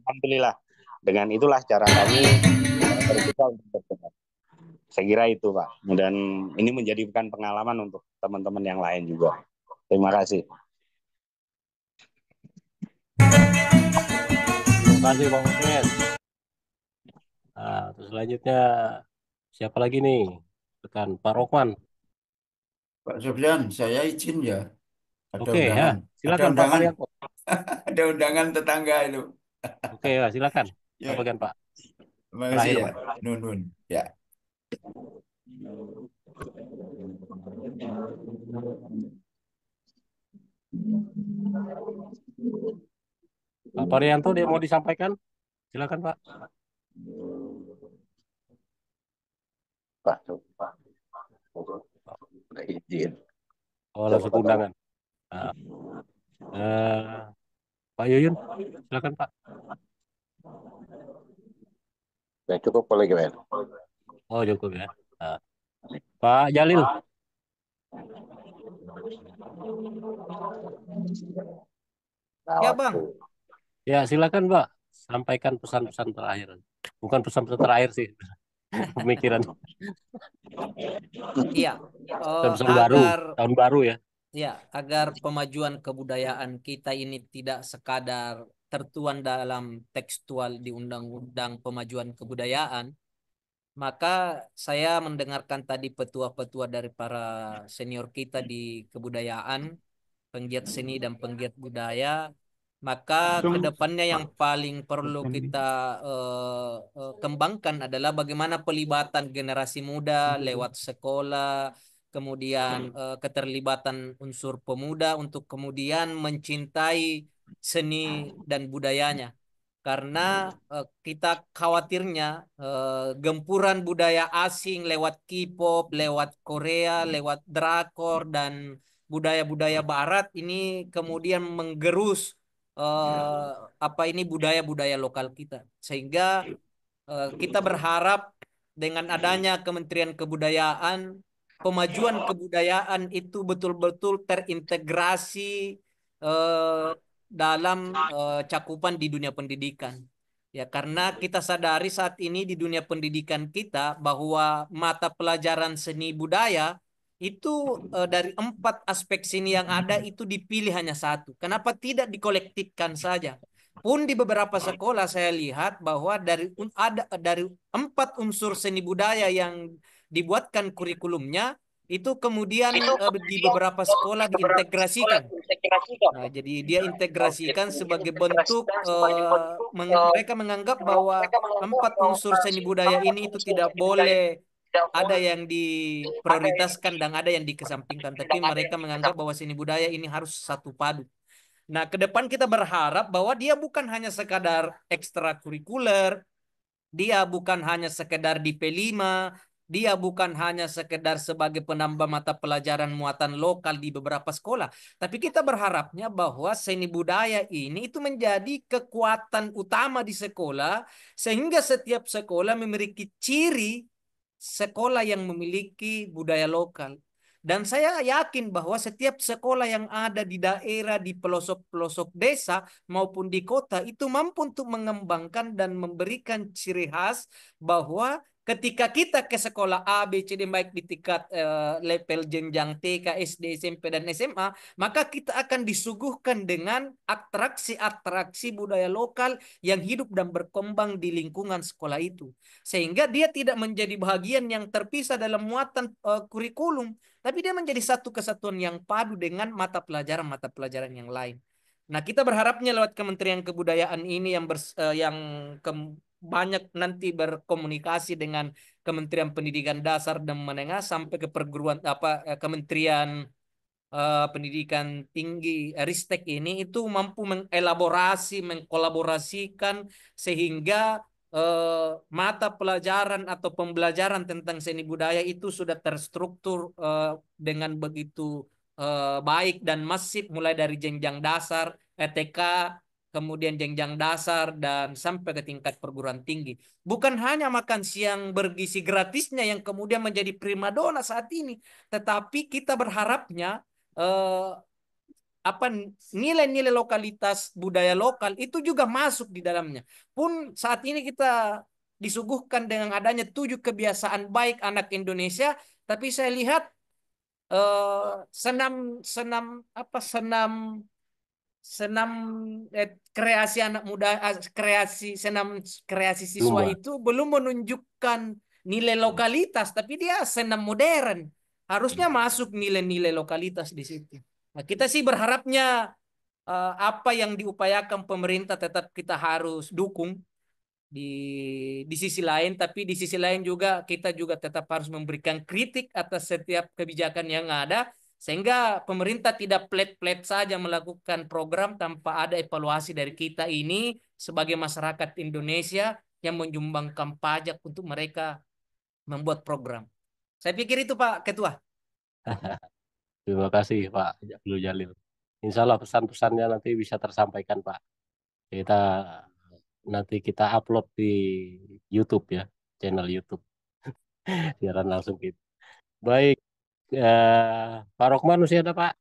Alhamdulillah, dengan itulah cara kami terbuka untuk berdebat. Saya kira itu Pak, dan ini menjadikan pengalaman untuk teman-teman yang lain juga. Terima kasih. Terima kasih Bang Usman. Nah, terus selanjutnya siapa lagi nih? Tekan Pak Rokman. Pak Sofyan, saya izin ya. Ada Oke ya, undangan. Ada silakan Pak undangan. Haryanto. Ada undangan tetangga itu. Oke ya, silakan. Ya, Bagian Pak. terima kasih Terakhir ya. Pak. Nun. Ya. Pak Haryanto dia mau disampaikan? Silakan Pak. Pak, izin. Oh, langsung undangan. Nah, Pak Yuyun, silakan Pak. Ya, cukup boleh gimana? Oh, cukup ya. Nah, Pak Jalil. Ya Bang, Ya, silakan Pak. Sampaikan pesan-pesan terakhir. Bukan pesan-pesan terakhir sih. Pemikiran. iya. Pesan baru, Agar tahun baru ya. ya, agar pemajuan kebudayaan kita ini tidak sekadar tertuang dalam tekstual di Undang-Undang Pemajuan Kebudayaan, maka saya mendengarkan tadi petua-petua dari para senior kita di kebudayaan, penggiat seni dan penggiat budaya, maka kedepannya yang paling perlu kita kembangkan adalah bagaimana pelibatan generasi muda lewat sekolah, kemudian keterlibatan unsur pemuda untuk kemudian mencintai seni dan budayanya. Karena kita khawatirnya gempuran budaya asing lewat K-pop, lewat Korea, lewat drakor dan budaya-budaya Barat ini kemudian menggerus eh, apa ini budaya-budaya lokal kita. Sehingga kita berharap dengan adanya Kementerian Kebudayaan, kemajuan kebudayaan itu betul-betul terintegrasi eh, dalam cakupan di dunia pendidikan. Ya, karena kita sadari saat ini di dunia pendidikan kita bahwa mata pelajaran seni budaya itu dari 4 aspek seni yang ada itu dipilih hanya satu. Kenapa tidak dikolektifkan saja? Pun di beberapa sekolah saya lihat bahwa ada dari 4 unsur seni budaya yang dibuatkan kurikulumnya itu kemudian di beberapa sekolah diintegrasikan. Nah, jadi dia integrasikan sebagai bentuk mereka menganggap bahwa 4 unsur seni budaya ini itu tidak boleh ada yang diprioritaskan dan ada yang dikesampingkan, tapi mereka menganggap bahwa seni budaya ini harus satu padu. Nah, ke depan kita berharap bahwa dia bukan hanya sekadar ekstrakurikuler, dia bukan hanya sekedar di P5, dia bukan hanya sekedar sebagai penambah mata pelajaran muatan lokal di beberapa sekolah. Tapi kita berharapnya bahwa seni budaya ini itu menjadi kekuatan utama di sekolah, sehingga setiap sekolah memiliki ciri sekolah yang memiliki budaya lokal. Dan saya yakin bahwa setiap sekolah yang ada di daerah, di pelosok-pelosok desa maupun di kota itu mampu untuk mengembangkan dan memberikan ciri khas bahwa ketika kita ke sekolah A, B, C, D baik di tingkat level jenjang TK, SD, SMP, dan SMA, maka kita akan disuguhkan dengan atraksi-atraksi budaya lokal yang hidup dan berkembang di lingkungan sekolah itu. Sehingga dia tidak menjadi bagian yang terpisah dalam muatan kurikulum, tapi dia menjadi satu kesatuan yang padu dengan mata pelajaran-mata pelajaran yang lain. Nah, kita berharapnya lewat Kementerian Kebudayaan ini yang banyak nanti berkomunikasi dengan Kementerian Pendidikan Dasar dan Menengah sampai ke perguruan Kementerian Pendidikan Tinggi Ristek ini itu mampu mengelaborasi, mengkolaborasikan sehingga mata pelajaran atau pembelajaran tentang seni budaya itu sudah terstruktur dengan begitu baik dan masif mulai dari jenjang dasar, TK, kemudian jenjang dasar dan sampai ke tingkat perguruan tinggi. Bukan hanya makan siang bergizi gratisnya yang kemudian menjadi primadona saat ini, tetapi kita berharapnya eh, apa nilai-nilai lokalitas budaya lokal itu juga masuk di dalamnya. Pun saat ini kita disuguhkan dengan adanya 7 kebiasaan baik anak Indonesia, tapi saya lihat senam senam apa senam senam kreasi anak muda kreasi siswa Lumba. itu belum menunjukkan nilai lokalitas, tapi dia senam modern. Harusnya masuk nilai-nilai lokalitas di situ. Nah, kita sih berharapnya apa yang diupayakan pemerintah tetap kita harus dukung di di sisi lain, tapi di sisi lain juga kita juga tetap harus memberikan kritik atas setiap kebijakan yang ada sehingga pemerintah tidak plet-plet saja melakukan program tanpa ada evaluasi dari kita ini sebagai masyarakat Indonesia yang menyumbangkan pajak untuk mereka membuat program. Saya pikir itu Pak Ketua. Terima kasih Pak Abdul Jalil. Insya Allah pesan-pesannya nanti bisa tersampaikan Pak. Kita nanti kita upload di YouTube ya, channel YouTube. Siaran langsung gitu. Baik, Pak Rokman masih ada Pak?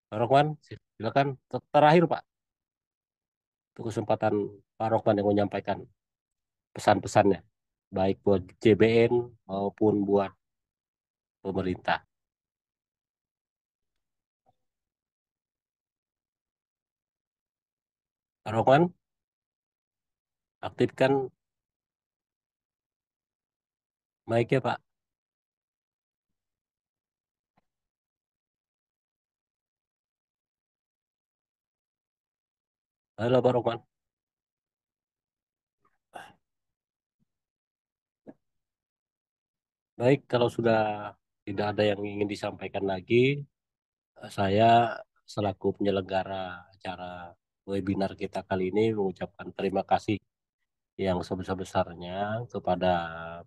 Pak Rokman, silakan terakhir Pak. Untuk kesempatan Pak Rokman yang menyampaikan pesan-pesannya, baik buat JBN maupun buat pemerintah. Pak Rokman, aktifkan mic-nya Pak. Halo Pak Rokman. Baik, kalau sudah tidak ada yang ingin disampaikan lagi, Saya selaku penyelenggara acara webinar kita kali ini mengucapkan terima kasih yang sebesar-besarnya kepada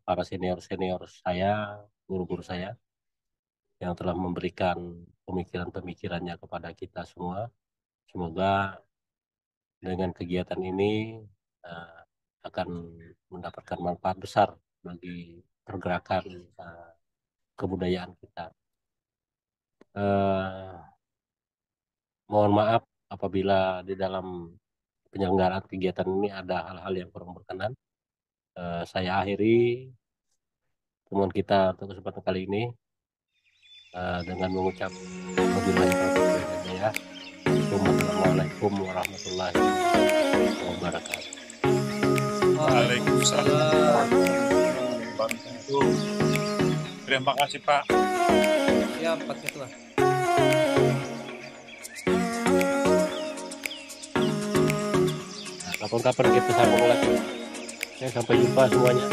para senior-senior saya, guru-guru saya yang telah memberikan pemikiran-pemikirannya kepada kita semua. Semoga dengan kegiatan ini eh, akan mendapatkan manfaat besar bagi pergerakan kebudayaan kita. Eh, Mohon maaf apabila di dalam penyelenggaraan kegiatan ini ada hal-hal yang kurang berkenan. Saya akhiri temuan kita untuk kesempatan kali ini dengan mengucap wabillahi taufiq wal hidayah. Wassalamualaikum warahmatullahi wabarakatuh. Waalaikumsalam Waalaikumsalam. warahmatullahi wabarakatuh. Terima kasih Pak. Ya, Pak Ketua. Nah, kapan-kapan kita sambung lagi. Sampai jumpa semuanya.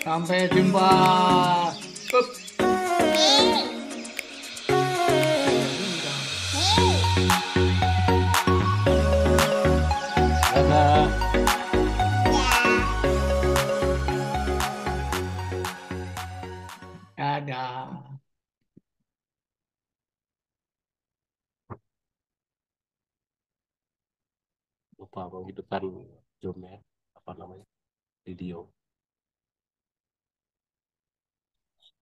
Sampai jumpa. Up. Dadah. Dadah. Lupa menghidupkan Zoom ya, apa namanya, video.